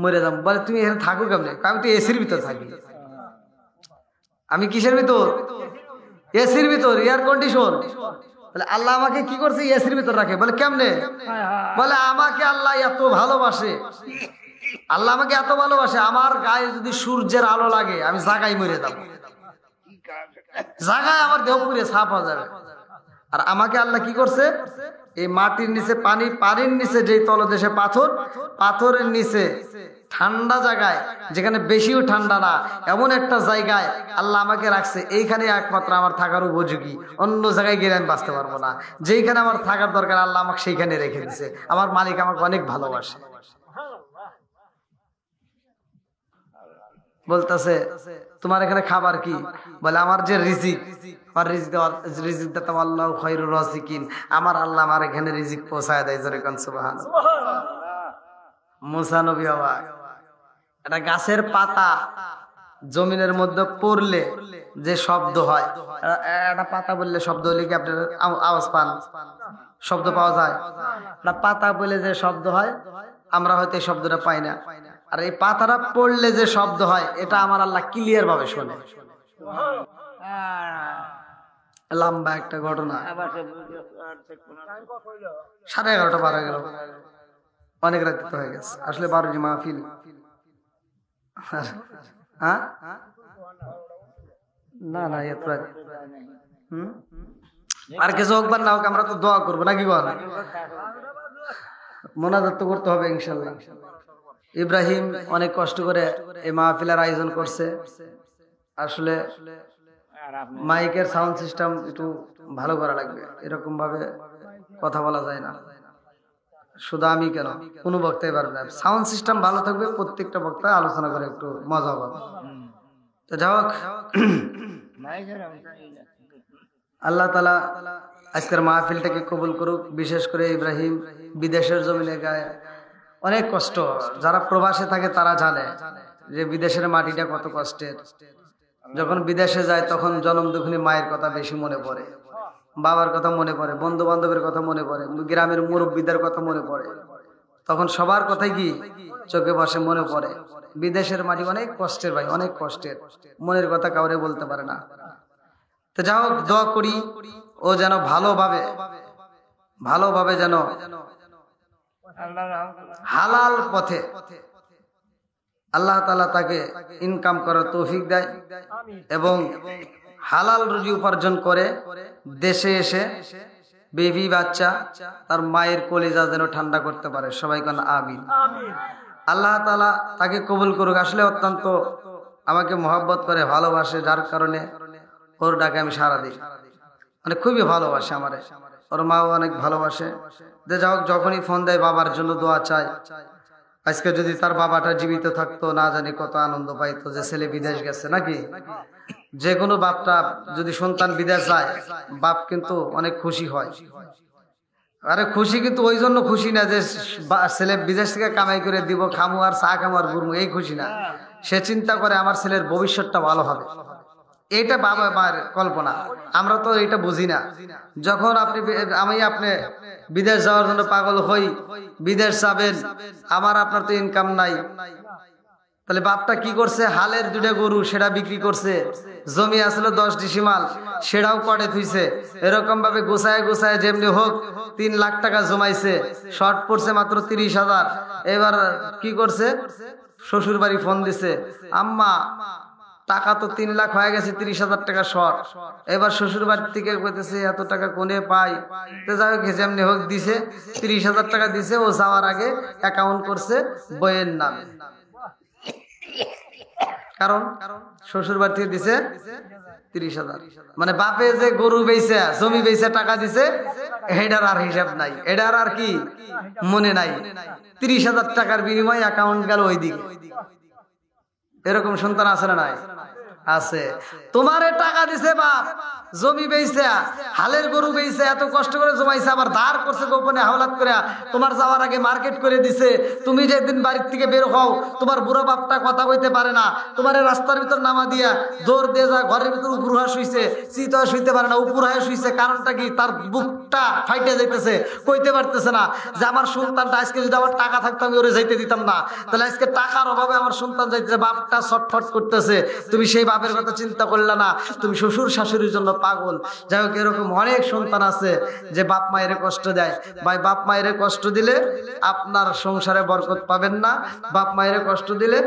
মরে যাবো। বলে তুমি এখানে থাকো কেমনে? আমি তো এসির ভিতর থাকি। আমি কিসের ভিতর? এসির ভিতর, এয়ার কন্ডিশন। বলে আল্লাহ আমাকে কি করছে? এসির ভিতর রাখে। বলে কেমনে? বলে আমাকে আল্লাহ এত ভালোবাসে, আল্লাহ আমাকে এত ভালোবাসে, আমার গায়ে যদি সূর্যের আলো লাগে আমি জাগায় মরে যাব, জাগায় আমার দেহ পুড়ে ছাপ হয়ে যাবে। আর আমাকে আল্লাহ কি করছে? এই মাটির নিচে পানি, পানির নিচে যেই তলদেশে পাথর, পাথরের নিচে ঠান্ডা জায়গায়, যেখানে বেশিও ঠান্ডা না, এমন একটা জায়গায় আল্লাহ আমাকে রাখছে। এইখানে একমাত্র আমার থাকার উপযোগী, অন্য জায়গায় গেলে আমি বাঁচতে পারবো না। যেইখানে আমার থাকার দরকার আল্লাহ আমাকে সেইখানে রেখে দিছে। আমার মালিক আমাকে অনেক ভালোবাসে। বলতেছে তোমার এখানে খাবার কি? বলে আমার যে রিজিক, আমার রিজিক দাতা আল্লাহ খায়রুর রাজিকিন, আমার আল্লাহ আমার এখানে রিজিক পৌঁছায় দেয়। জোরে কোন সুবহানাল্লাহ। মুসা নবী অবাক। একটা গাছের পাতা জমিনের মধ্যে পড়লে যে শব্দ হয়, একটা পাতা বললে শব্দ হলে কি আপনার আওয়াজ পান? শব্দ পাওয়া যায়? একটা পাতা বলে যে শব্দ হয়, আমরা হয়তো এই শব্দটা পাই না। আর এই পাতাটা পড়লে যে শব্দ হয়, এটা আমার আল্লাহ ক্লিয়ার ভাবে শোনে। লম্বা একটা ঘটনা। 11:30 বার হয়ে গেল, অনেক রাত হয়ে গেছে। আসলে 12টি মাহফিল। হ্যাঁ না না, আর কিছু হোক বা না হোক, আমরা তো দোয়া করবো নাকি বল? মোনাজাত তো করতে হবে ইনশাল্লাহ। ইব্রাহিম অনেক কষ্ট করে এই মাহফিলের আয়োজন করছে। আসলে মাইকের সাউন্ড সিস্টেম একটু ভালো করা লাগবে, এরকম ভাবে কথা বলা যায় না। শুধু আমি কেন, কোনো বক্তাই পারবে না। সাউন্ড সিস্টেম ভালো থাকবে, প্রত্যেকটা বক্তা আলোচনা করে একটু মজা পাবে। তো যাই হোক, আল্লাহ তাআলা আজকের মাহফিলটাকে কবুল করুক। বিশেষ করে ইব্রাহিম বিদেশের জমিনে গায়ে অনেক কষ্ট, যারা প্রবাসে থাকে তারা জানে যে বিদেশের মাটিটা কত কষ্টের। যখন বিদেশে যায় তখন জনম দুঃখিনী মায়ের কথা বেশি মনে পড়ে, বাবার কথা মনে পড়ে, বন্ধু বান্ধবের কথা মনে পড়ে, গ্রামের মুরব্বীদের কথা মনে পড়ে। তখন সবার কথাই কি চোখে বসে মনে পড়ে। বিদেশের মাটি অনেক কষ্টের ভাই, অনেক কষ্টের, মনের কথা কাউরে বলতে পারে না। তো যাই হোক, দোয়া করি ও যেন ভালোভাবে যেন হালাল পথে আল্লাহ তাআলা তাকে ইনকাম করার তৌফিক দেয় এবং হালাল রুজি উপার্জন করে দেশে এসে বেবি বাচ্চা তার মায়ের কলিজা যেন ঠান্ডা করতে পারে। সবাই কোন আমিন। আল্লাহ তাআলা তাকে কবুল করুক। আসলে অত্যন্ত আমাকে মহব্বত করে, ভালোবাসে, যার কারণে ওর ডাকে আমি সাড়া দিই। মানে খুবই ভালোবাসে আমারে, ওর মাও অনেক ভালোবাসে। যে যাই হোক, যখনই ফোন দেয় বাবার জন্য দোয়া চায়। আজকে যদি তার বাবাটা জীবিত থাকতো, না জানি কত আনন্দ পাইতো যে ছেলে বিদেশ গেছে। নাকি যে কোনো বাপটা যদি সন্তান বিদেশ যায়, বাপ কিন্তু অনেক খুশি হয়। আরে খুশি কিন্তু ওই জন্য খুশি না যে ছেলে বিদেশ থেকে কামাই করে দিব, খামু আর চা খামু আর ঘুরমু, এই খুশি না। সে চিন্তা করে আমার ছেলের ভবিষ্যৎটা ভালো হবে। এইটা বাবা মায়ের কল্পনা, আমরা তো এটা বুঝি না। যখন আপনি বিদেশ যাওয়ার জন্য পাগল হই, বিদেশ যাবেন, আমার আপনার তো ইনকাম নাই, তাহলে বাপটা কি করছে? হালের 2টা গরু সেটা বিক্রি করছে, জমি আসলে 10 ডিসিমাল সেটাও কটে থুইছে, এরকম ভাবে গোছায় গোছায় যেমনি হোক 3 লাখ টাকা জমাইছে, শর্ট পড়ছে মাত্র 30,000। এবার কি করছে? শ্বশুর বাড়ি ফোন দিছে, আম্মা টাকা তো 3 লাখ হয়ে গেছে, 30,000 টাকা শর্ট। এবার শ্বশুর বাড়ি থেকে কইতেছে এত টাকা কোনে পাই? তো যাই হোক, যেমনি হোক দিছে, 30,000 টাকা দিছে। ও যাওয়ার আগে অ্যাকাউন্ট করছে বইয়ের নামে, কারণ শ্বশুর বাড়ি থেকে দিছে 30,000। মানে বাপে যে গরু বেচে জমি বেচে টাকা দিছে, এটার আর হিসাব নাই, এটার আর কি মনে নাই। 30,000 টাকার বিনিময়ে অ্যাকাউন্ট গেল ওই দিকে। এরকম সন্তান আছে না নাই? আছে। তোমারে টাকা দিছে বাপ, জমি বেচে, হালের গরু বেচে, এত কষ্ট করে জমাইছে, আবার ধার করছে গোপনে হাওলাত করে, তোমার যাওয়ার আগে মার্কেট করে দিছে। তুমি যেদিন বাড়ির থেকে বের হও, তোমার বুড়ো বাপটা কথা কইতে পারে না, তোমার রাস্তার ভিতর নামা দিয়া দৌড় দিয়ে যা, ঘরের ভিতর উপর হয়ে শুইছে, চিত হয়ে শুইতে পারে না, উপর হয়ে শুইছে। কারণটা কি? তার বুকটা ফাইটে যাইতেছে, কইতে পারতেছে না যে আমার সন্তানটা আজকে যদি আমার টাকা থাকতো আমি ওরে যাইতে দিতাম না, তাহলে আজকে টাকার অভাবে আমার সন্তান যাইতেছে, বাপটা ছটফট করতেছে। তুমি সেই বাপের কথা চিন্তা করলে না, তুমি শ্বশুর শাশুড়ির জন্য পাগল। যাই হোক, এরকম অনেক সন্তান আছে যে বাপ মায়ের কষ্ট দেয়। ভাই, বাপ মায়ের কষ্ট দিলে আপনার সংসারে বরকত পাবেন না, বাপ মায়ের কষ্ট দিলে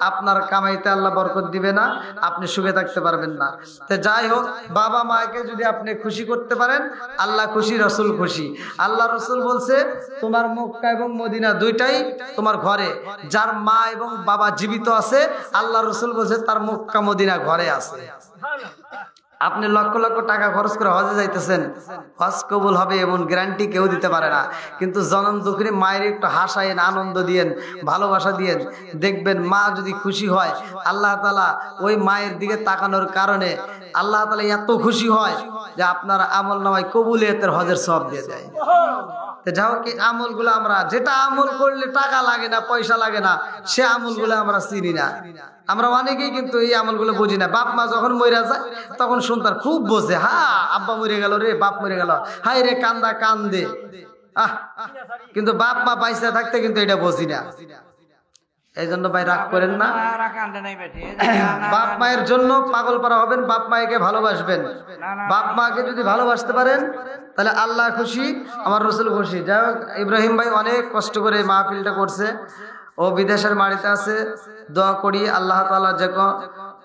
আপনার কামাইতে আল্লাহ বরকত দিবে না, আপনি সুখে থাকতে পারবেন না। তো যাই হোক, বাবা মাকে যদি আপনি খুশি করতে পারেন, আল্লাহ খুশি, রসুল খুশি। আল্লাহ রসুল বলছে তোমার মক্কা এবং মদিনা দুইটাই তোমার ঘরে। যার মা এবং বাবা জীবিত আছে, আল্লাহ রসুল বলছে তার মক্কা মদিনা ঘরে আছে। আপনি লক্ষ লক্ষ টাকা খরচ করে হজে যাইতেছেন, হজ কবুল হবে এমন গ্যারান্টি কেউ দিতে পারে না। কিন্তু জনম দুঃখিনী মায়ের একটু হাসায়েন, আনন্দ দিয়েন, ভালোবাসা দিয়েন, দেখবেন মা যদি খুশি হয়, আল্লাহ তাআলা ওই মায়ের দিকে তাকানোর কারণে আল্লাহ তাআলা এত খুশি হয় যে আপনার আমল নামায় কবুলিয়তের হজের সওয়াব দিয়ে দেয়। যাও কি আমলগুলো আমরা, যেটা আমল করলে টাকা লাগে না, পয়সা লাগে না, সে আমলগুলো আমরা চিনি না। আমরা অনেকেই কিন্তু এই আমলগুলো বুঝি না। বাপ মা যখন মরে যায় তখন সন্তান খুব বোঝে, আব্বা মরে গেল রে, বাপ মরে গেল, হাই রে কান্দা কান্দে। কিন্তু বাপ মা পয়সা থাকতে কিন্তু এটা বুঝি না। এই জন্য ভাই রাগ করেন না, বাপ মায়ের জন্য পাগল পারা হবেন, বাপ মাকে ভালোবাসবেন। বাপ মাকে যদি ভালোবাসতে পারেন তাহলে আল্লাহ খুশি, আমার রসুল খুশি। যাই হোক, ইব্রাহিম ভাই অনেক কষ্ট করে মাহফিলটা করছে, ও বিদেশের বাড়িতে আছে। দোয়া করি আল্লাহ তাআলা যেন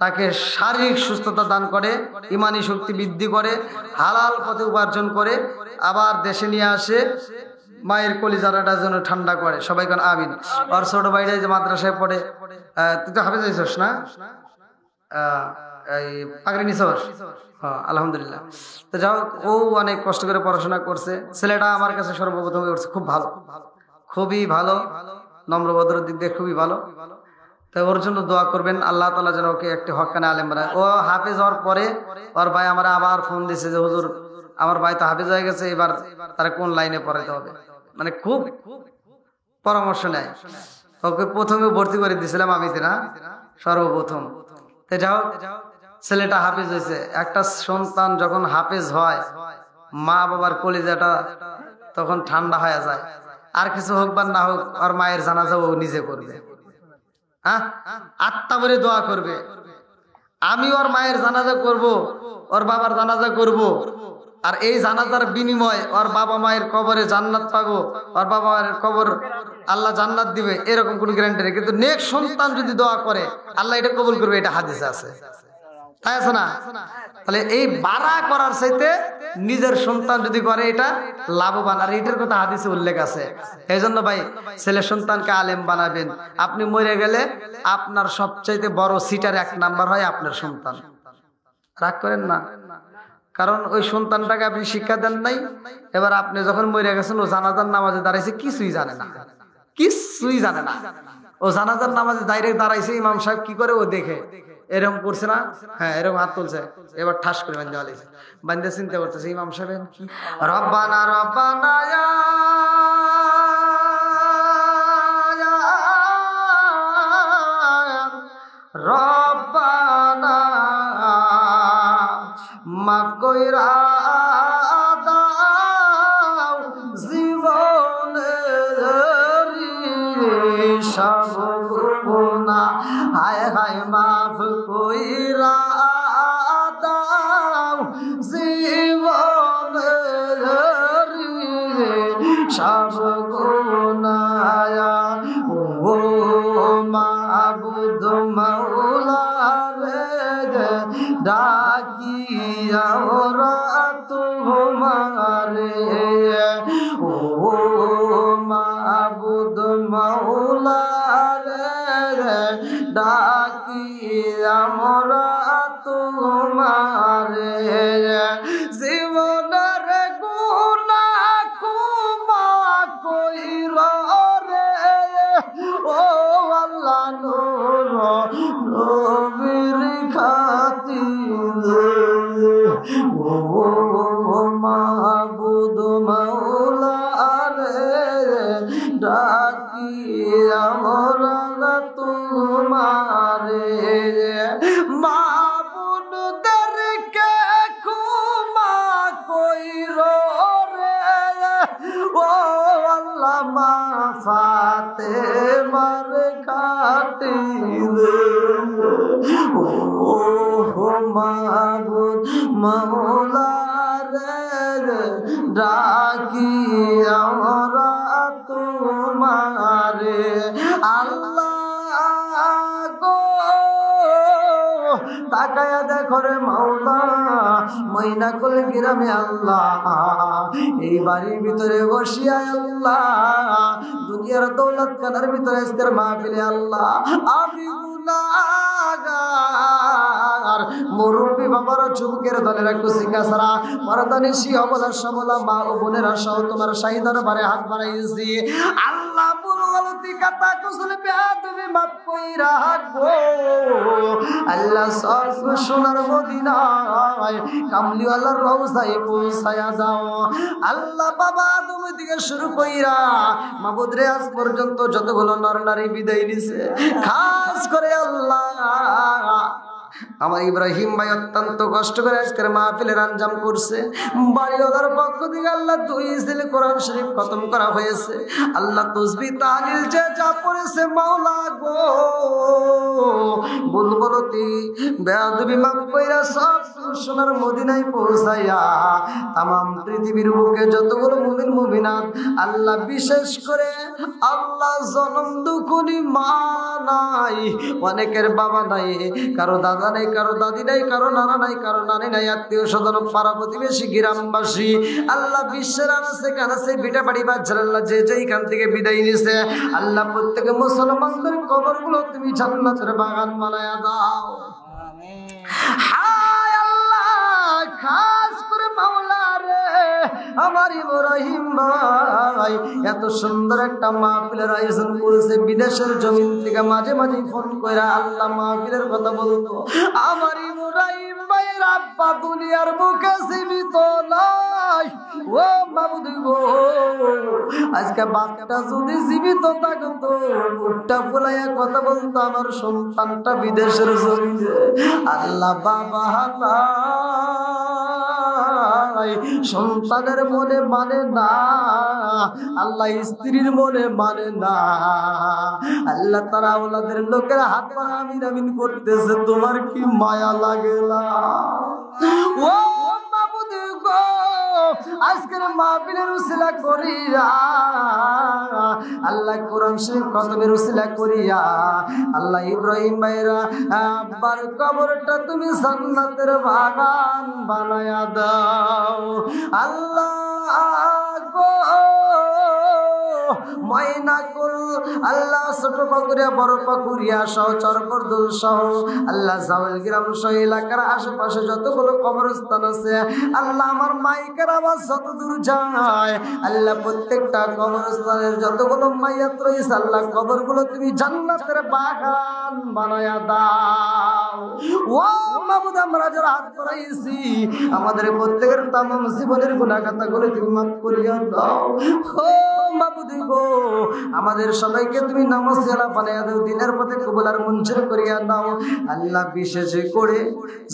তাকে শারীরিক সুস্থতা দান করে, ইমানি শক্তি বৃদ্ধি করে, হালাল পথে উপার্জন করে আবার দেশে নিয়ে আসে, মায়ের কলিজাটা যেন ঠান্ডা করে। সবাই কোন আমিন। আর ছোট ভাইরা যে মাদ্রাসায় পড়ে, তুই তো হাফেজ হয়েছিস না, এই পাগড়ি নিছস? হ্যাঁ, আলহামদুলিল্লাহ। তো যাও, ও অনেক কষ্ট করে পড়াশোনা করছে। ছেলেটা আমার কাছে সর্বপ্রথম করছে, খুব ভালো, খুবই ভালো, নম্রভদ্র দিক দিয়ে খুবই ভালো। তাই ওর জন্য দোয়া করবেন, আল্লাহ তাআলা যেন ওকে একটি হক্কানে আলেম বানায়। ও হাফেজ হওয়ার পরে ওর ভাই আমার আবার ফোন দিছে যে হুজুর, আমার ভাই তো হাফেজ হয়ে গেছে, এবার তারা কোন লাইনে পড়াইতে হবে, মানে খুব পরামর্শ নেয়। ওকে প্রথমে ভর্তি করে দিয়েছিলাম আমি না, সর্বপ্রথম। তো যাও, ছেলেটা হাফেজ হয়েছে। একটা সন্তান যখন হাফেজ হয়, মা বাবার কলিজাটা তখন ঠান্ডা হয়ে যায়। আর কিছু হোক বা না হোক, ওর মায়ের জানাজা ও নিজে করবে, আত্মা ভরে দোয়া করবে। আমি ওর মায়ের জানাজা করব, ওর বাবার জানাজা করব, আর এই জানাজার বিনিময় ওর বাবা মায়ের কবরে জান্নাত পাবো, ওর বাবা মায়ের কবর আল্লাহ জান্নাত দিবে, এরকম কোনো গ্যারান্টি নেই। কিন্তু নেক সন্তান যদি দোয়া করে আল্লাহ এটা কবুল করবে, এটা হাদিসে আছে, তাই আছে না? তাহলে এই বাড়া করার চাইতে নিজের সন্তান যদি করে এটা লাভবান, আর এটার কথা হাদিসে উল্লেখ আছে। এই জন্য ভাই, ছেলে সন্তানকে আলেম বানাবেন। আপনি মরে গেলে আপনার সবচাইতে বড় সিটার 1 নাম্বার হয় আপনার সন্তান। রাগ করেন না, কারণ ওই সন্তানটাকে আপনি শিক্ষা দেন নাই। এবার আপনি যখন মরে গেছেন, ও জানাজার নামাজে দাঁড়াইছে, কিছুই জানে না, কিছুই জানে না। ও জানাজার নামাজে ডাইরেক্ট দাঁড়াইছে, ইমাম সাহেব কি করে ও দেখে, এরকম করছে না, হ্যাঁ এরকম হাত তুলছে, এবার ঠাস করে বান্ধে আলাইছে, বান্ধে চিন্তা করতেছে ইমাম সাহেব কি, রব্বানা রব্বানা রব্বানা মাফ কইরা দাও জীবনের সব গুনাহ, হায় হায় মাফ কইরা দাও জীবনের সব গুনাহ। ও মাবুদ মাওলা রে, ডাকিয়া ওরা তোমারে, ও মাবুদ মাওলা রে, ডাকিয়া ওরা তোমারে, জীবনের গুনাহ ক্ষমা কইরা রে, ও আল্লাহ নবীর খাতিরে, ও মাবুদ মাওলা রে, ডাকি আমরা তোমারে, মাবুদদেরকে ক্ষমা কইরো রে, ও আল্লাহ মা ফাতেমার খাতিরে, দে ও মাবুদ মাওলা রে ডাকি আমরা তোমারে আল্লাহ গো তাকায়া দেখো রে মাওলা ময়নাকুল গ্রামে আল্লাহ এই বাড়ির ভিতরে বসিয়া আল্লাহ দুনিয়ার দৌলত খানার ভিতরে আজকের মাহফিলে আল্লাহ আমি গুনাহগার মুরব্বী বাবারা যুবকের দলের একটু সিংহাসারা পরদানিসী অবলা সবলা মা ও বোনেরা সহ তোমার শাহিদার বারে হাত বাড়াইছি আল্লাহ বুলগলতি কথা কুসুল বেয়াদবি মাফ কইরা রাখবো আল্লাহ সব সোনার মদিনায় কামলিওয়ালার রওজায় পৌঁছায়া দাও আল্লাহ বাবা তুমি দিকে শুরু কইরা মাবুদ রে আজ পর্যন্ত যতগুলো নর নারী বিদায় নিছে খাস করে আল্লাহ আমার ইব্রাহিম ভাই অত্যন্ত কষ্ট করে আজকের মাহফিলের আঞ্জাম করছে বাড়িওয়ালার পক্ষ থেকে আল্লাহ 2 ছেলে কোরআন শরীফ খতম করা হয়েছে আল্লাহ তাসবিহ তাহলিল যে যা পড়েছে মাওলা গো বুলবুলতি বেয়াদবি মাফ কইরা সব সোনার মদিনায় পৌঁছায়া तमाम পৃথিবীর বুকে যতগুলো মুমিন মুমিনাত আল্লাহ বিশেষ করে আল্লাহ জনম দুকুনি মা নাই অনেকের বাবা নাই কারো দাদা নাই কারো দাদি নাই কারো নানা নাই কারো নানি নাই আত্মীয় স্বজন পাড়া প্রতিবেশী গ্রামবাসী আল্লাহ বিশ্বের আনাসে কানাসে ভিটা বাড়ি বাচ্চারা আল্লাহ যে যেখান থেকে বিদায় নিছে আল্লাহ প্রত্যেক মুসলমানদের কবরগুলো তুমি জান্নাতের বাগান বানায়া দাও হায় আল্লাহ খাস করে মাওলা রে আমার ইব্রাহিম ভাই এত সুন্দর একটা মাহফিলের আয়োজন করেছে বিদেশের জমিন থেকে মাঝে মাঝে ফোন কইরা আল্লাহ মাহফিলের কথা বলতো আমার ইব্রাহিম ভাইয়ের আব্বা দুনিয়ার বুকে জীবিত নাই ও মাবুদ গো আজকে বাচ্চাটা যদি জীবিত থাকতো মুখটা ফুলাইয়া কথা বলতো আমার সন্তানটা বিদেশের জমিনে আল্লাহ বাবা সন্তানের মনে মানে না আল্লাহ স্ত্রীর মনে মানে না আল্লাহ তারা ওনাদের লোকের হাত পা আমিন আমিন করতেছে তোমার কি মায়া লাগে না ও মাবুদ গো আজকের মাহফিলের উসিলা করিয়া আল্লাহ কোরআন শরীফ খতমের উসিলা করিয়া আল্লাহ ইব্রাহিম ভাইরা আব্বার কবরটা তুমি জান্নাতের বাগান বানায়া দাও আল্লাহ গো ময়নাকুল আল্লাহ ছোট পাকুরিয়া বড় পাকুরিয়া সহ চরপরদুল সহ আল্লাহ জাওয়াল গ্রাম সহ এলাকার আশেপাশে যতগুলো কবরস্থান আছে আল্লাহ আমার মাইকের আওয়াজ যত দূর যায় আল্লাহ প্রত্যেকটা কবরস্থানের যতগুলো মাইয়াত রয়েছে আল্লাহ কবরগুলো তুমি জান্নাতের বাগান বানায়া দাও ও মাবুদ আমরা যারা হাত করাইছি আমাদের প্রত্যেকের তামাম জীবনের গুনাহ খাতাগুলো তুমি মাফ করিয়া দাও ও মাবুদ গো আমাদের সবাইকে তুমি নামাজিয়ালা বানায়া দাও দিনের পথে কবুল আর মঞ্জুর করিয়া দাও আল্লাহ বিশেষ করে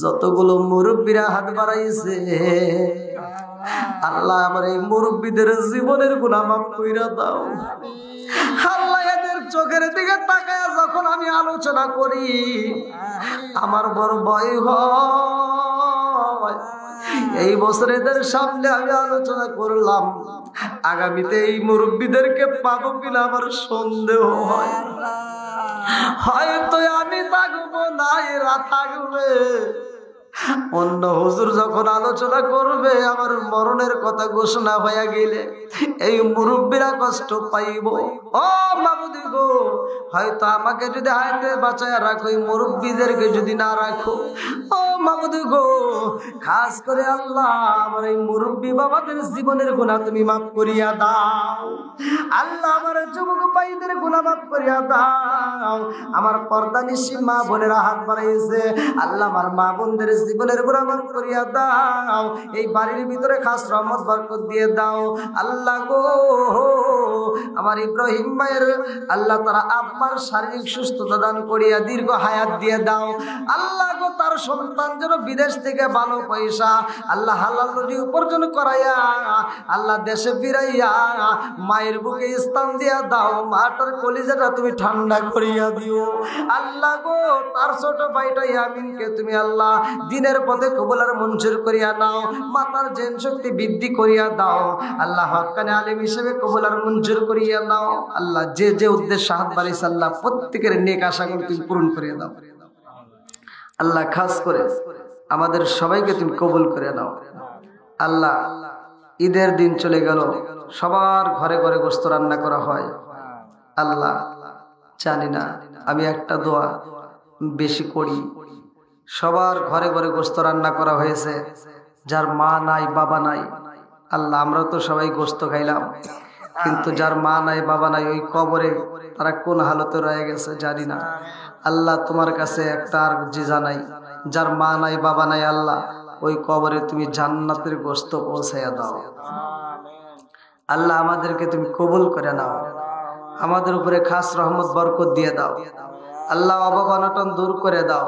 যতগুলো মুরব্বিরা হাত বাড়াইছে আল্লাহ আমার এই মুরব্বিদের জীবনের গুনাহ মাফ কইরা দাও আল্লাহ এদের চোখের দিকে তাকায়া যখন আমি আলোচনা করি আমার বড় ভয় হয় এই বছর এদের সামনে আমি আলোচনা করলাম আগামীতে এই মুরব্বিদেরকে পাবো কিনা আমার সন্দেহ হয় হয়তো আমি থাকবো না এরা থাকবে অন্য হুজুর যখন আলোচনা করবে আমার মরণের কথা ঘোষণা হয়ে গেলে এই মুরব্বীরা কষ্ট পাইব ও মাবুদ গো হয়তো আমাকে যদি হাতে বাঁচায় রাখো এই মুরব্বীদেরকে যদি না রাখো ও মাবুদ গো খাস করে আল্লাহ আমার এই মুরব্বী বাবাদের জীবনের গুনাহ তুমি মাফ করিয়া দাও আল্লাহ আমার যুবক ভাইদের গুনাহ মাফ করিয়া দাও আমার পর্দানিশী মা বোনেরা হাত বাড়াইছে আল্লাহ আমার মা বোনদের জীবনের গুনাহ মাফ করিয়া দাও এই বাড়ির ভিতরে খাস রহমত বরকত দিয়ে দাও আল্লাহ গো আমার ইব্রাহিম ভাইয়ের আল্লাহ তারা আব্বার শারীরিক সুস্থতা দান করিয়া দীর্ঘ হায়াত দিয়ে দাও আল্লাহ গো তার সন্তান সন্তান যেন বিদেশ থেকে ভালো পয়সা আল্লাহ হালাল রুজি উপার্জন করাইয়া আল্লাহ দেশে ফিরাইয়া মায়ের বুকে স্থান দিয়া দাও, মাটার কলিজাটা তুমি ঠান্ডা করিয়া দিও আল্লাহ গো। তার ছোট ভাইটা ইয়ামিনকে তুমি আল্লাহ দিনের পথে কবুল আর মঞ্জুর করিয়া নাও, মাতার জেন শক্তি বৃদ্ধি করিয়া দাও আল্লাহ, হক্কানে আলিম হিসেবে কবুল আর মঞ্জুর করিয়া দাও আল্লাহ। যে যে উদ্দেশ্য হাত বাড়িয়েছে আল্লাহ প্রত্যেকের নেক আশাগুলো তুমি পূরণ করিয়া দাও আল্লাহ। খাস করে আমাদের সবাইকে তুমি কবুল করে নাও আল্লাহ। ঈদের দিন চলে গেল, সবার ঘরে ঘরে গোশত রান্না করা হয় আল্লাহ। জানি না, আমি একটা দোয়া বেশি করি, সবার ঘরে ঘরে গোশত রান্না করা হয়েছে, যার মা নাই বাবা নাই আল্লাহ, আমরা তো সবাই গোশত খাইলাম, কিন্তু যার মা নাই বাবা নাই ওই কবরে তারা কোন হালতে রয়ে গেছে জানি না আল্লাহ। তোমার কাছে একটা আর যে জানাই, যার মা নাই বাবা নাই আল্লাহ, ওই কবরে তুমি জান্নাতের গোশত পৌঁছাইয়া দাও আল্লাহ। আমাদেরকে তুমি কবুল করে নাও, আমাদের উপরে খাস রহমত বরকত দিয়ে দাও আল্লাহ। অভাব অনটন দূর করে দাও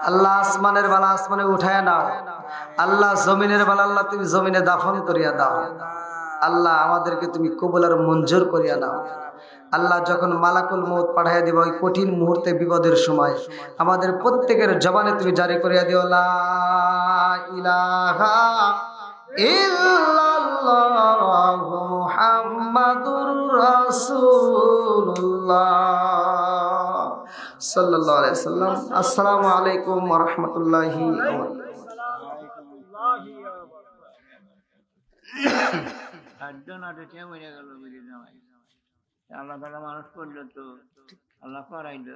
আল্লাহ। আসমানের বালা আসমানে উঠায় নাও আল্লাহ। জমিনের বালা আল্লাহ তুমি জমিনে দাফন করিয়া দাও আল্লাহ। আমাদেরকে তুমি কবুল আর মঞ্জুর করিয়া নাও আল্লাহ। যখন মালাকুল মউত পাঠাইয়া দিবা ওই কঠিন মুহূর্তে বিপদের সময় আমাদের প্রত্যেকের জবানে তুমি জারি করিয়া দিও লা ইলাহা ইল্লাল্লাহু মুহাম্মাদুর রাসূলুল্লাহ সাল্লাল্লাহু আলাইহি সাল্লাম। আসসালামু আলাইকুম ওয়া রাহমাতুল্লাহি ওয়া বারাকাতুহু। আল্লাহ তাআলা মানুষ করলো তো আল্লাহ করাইলো।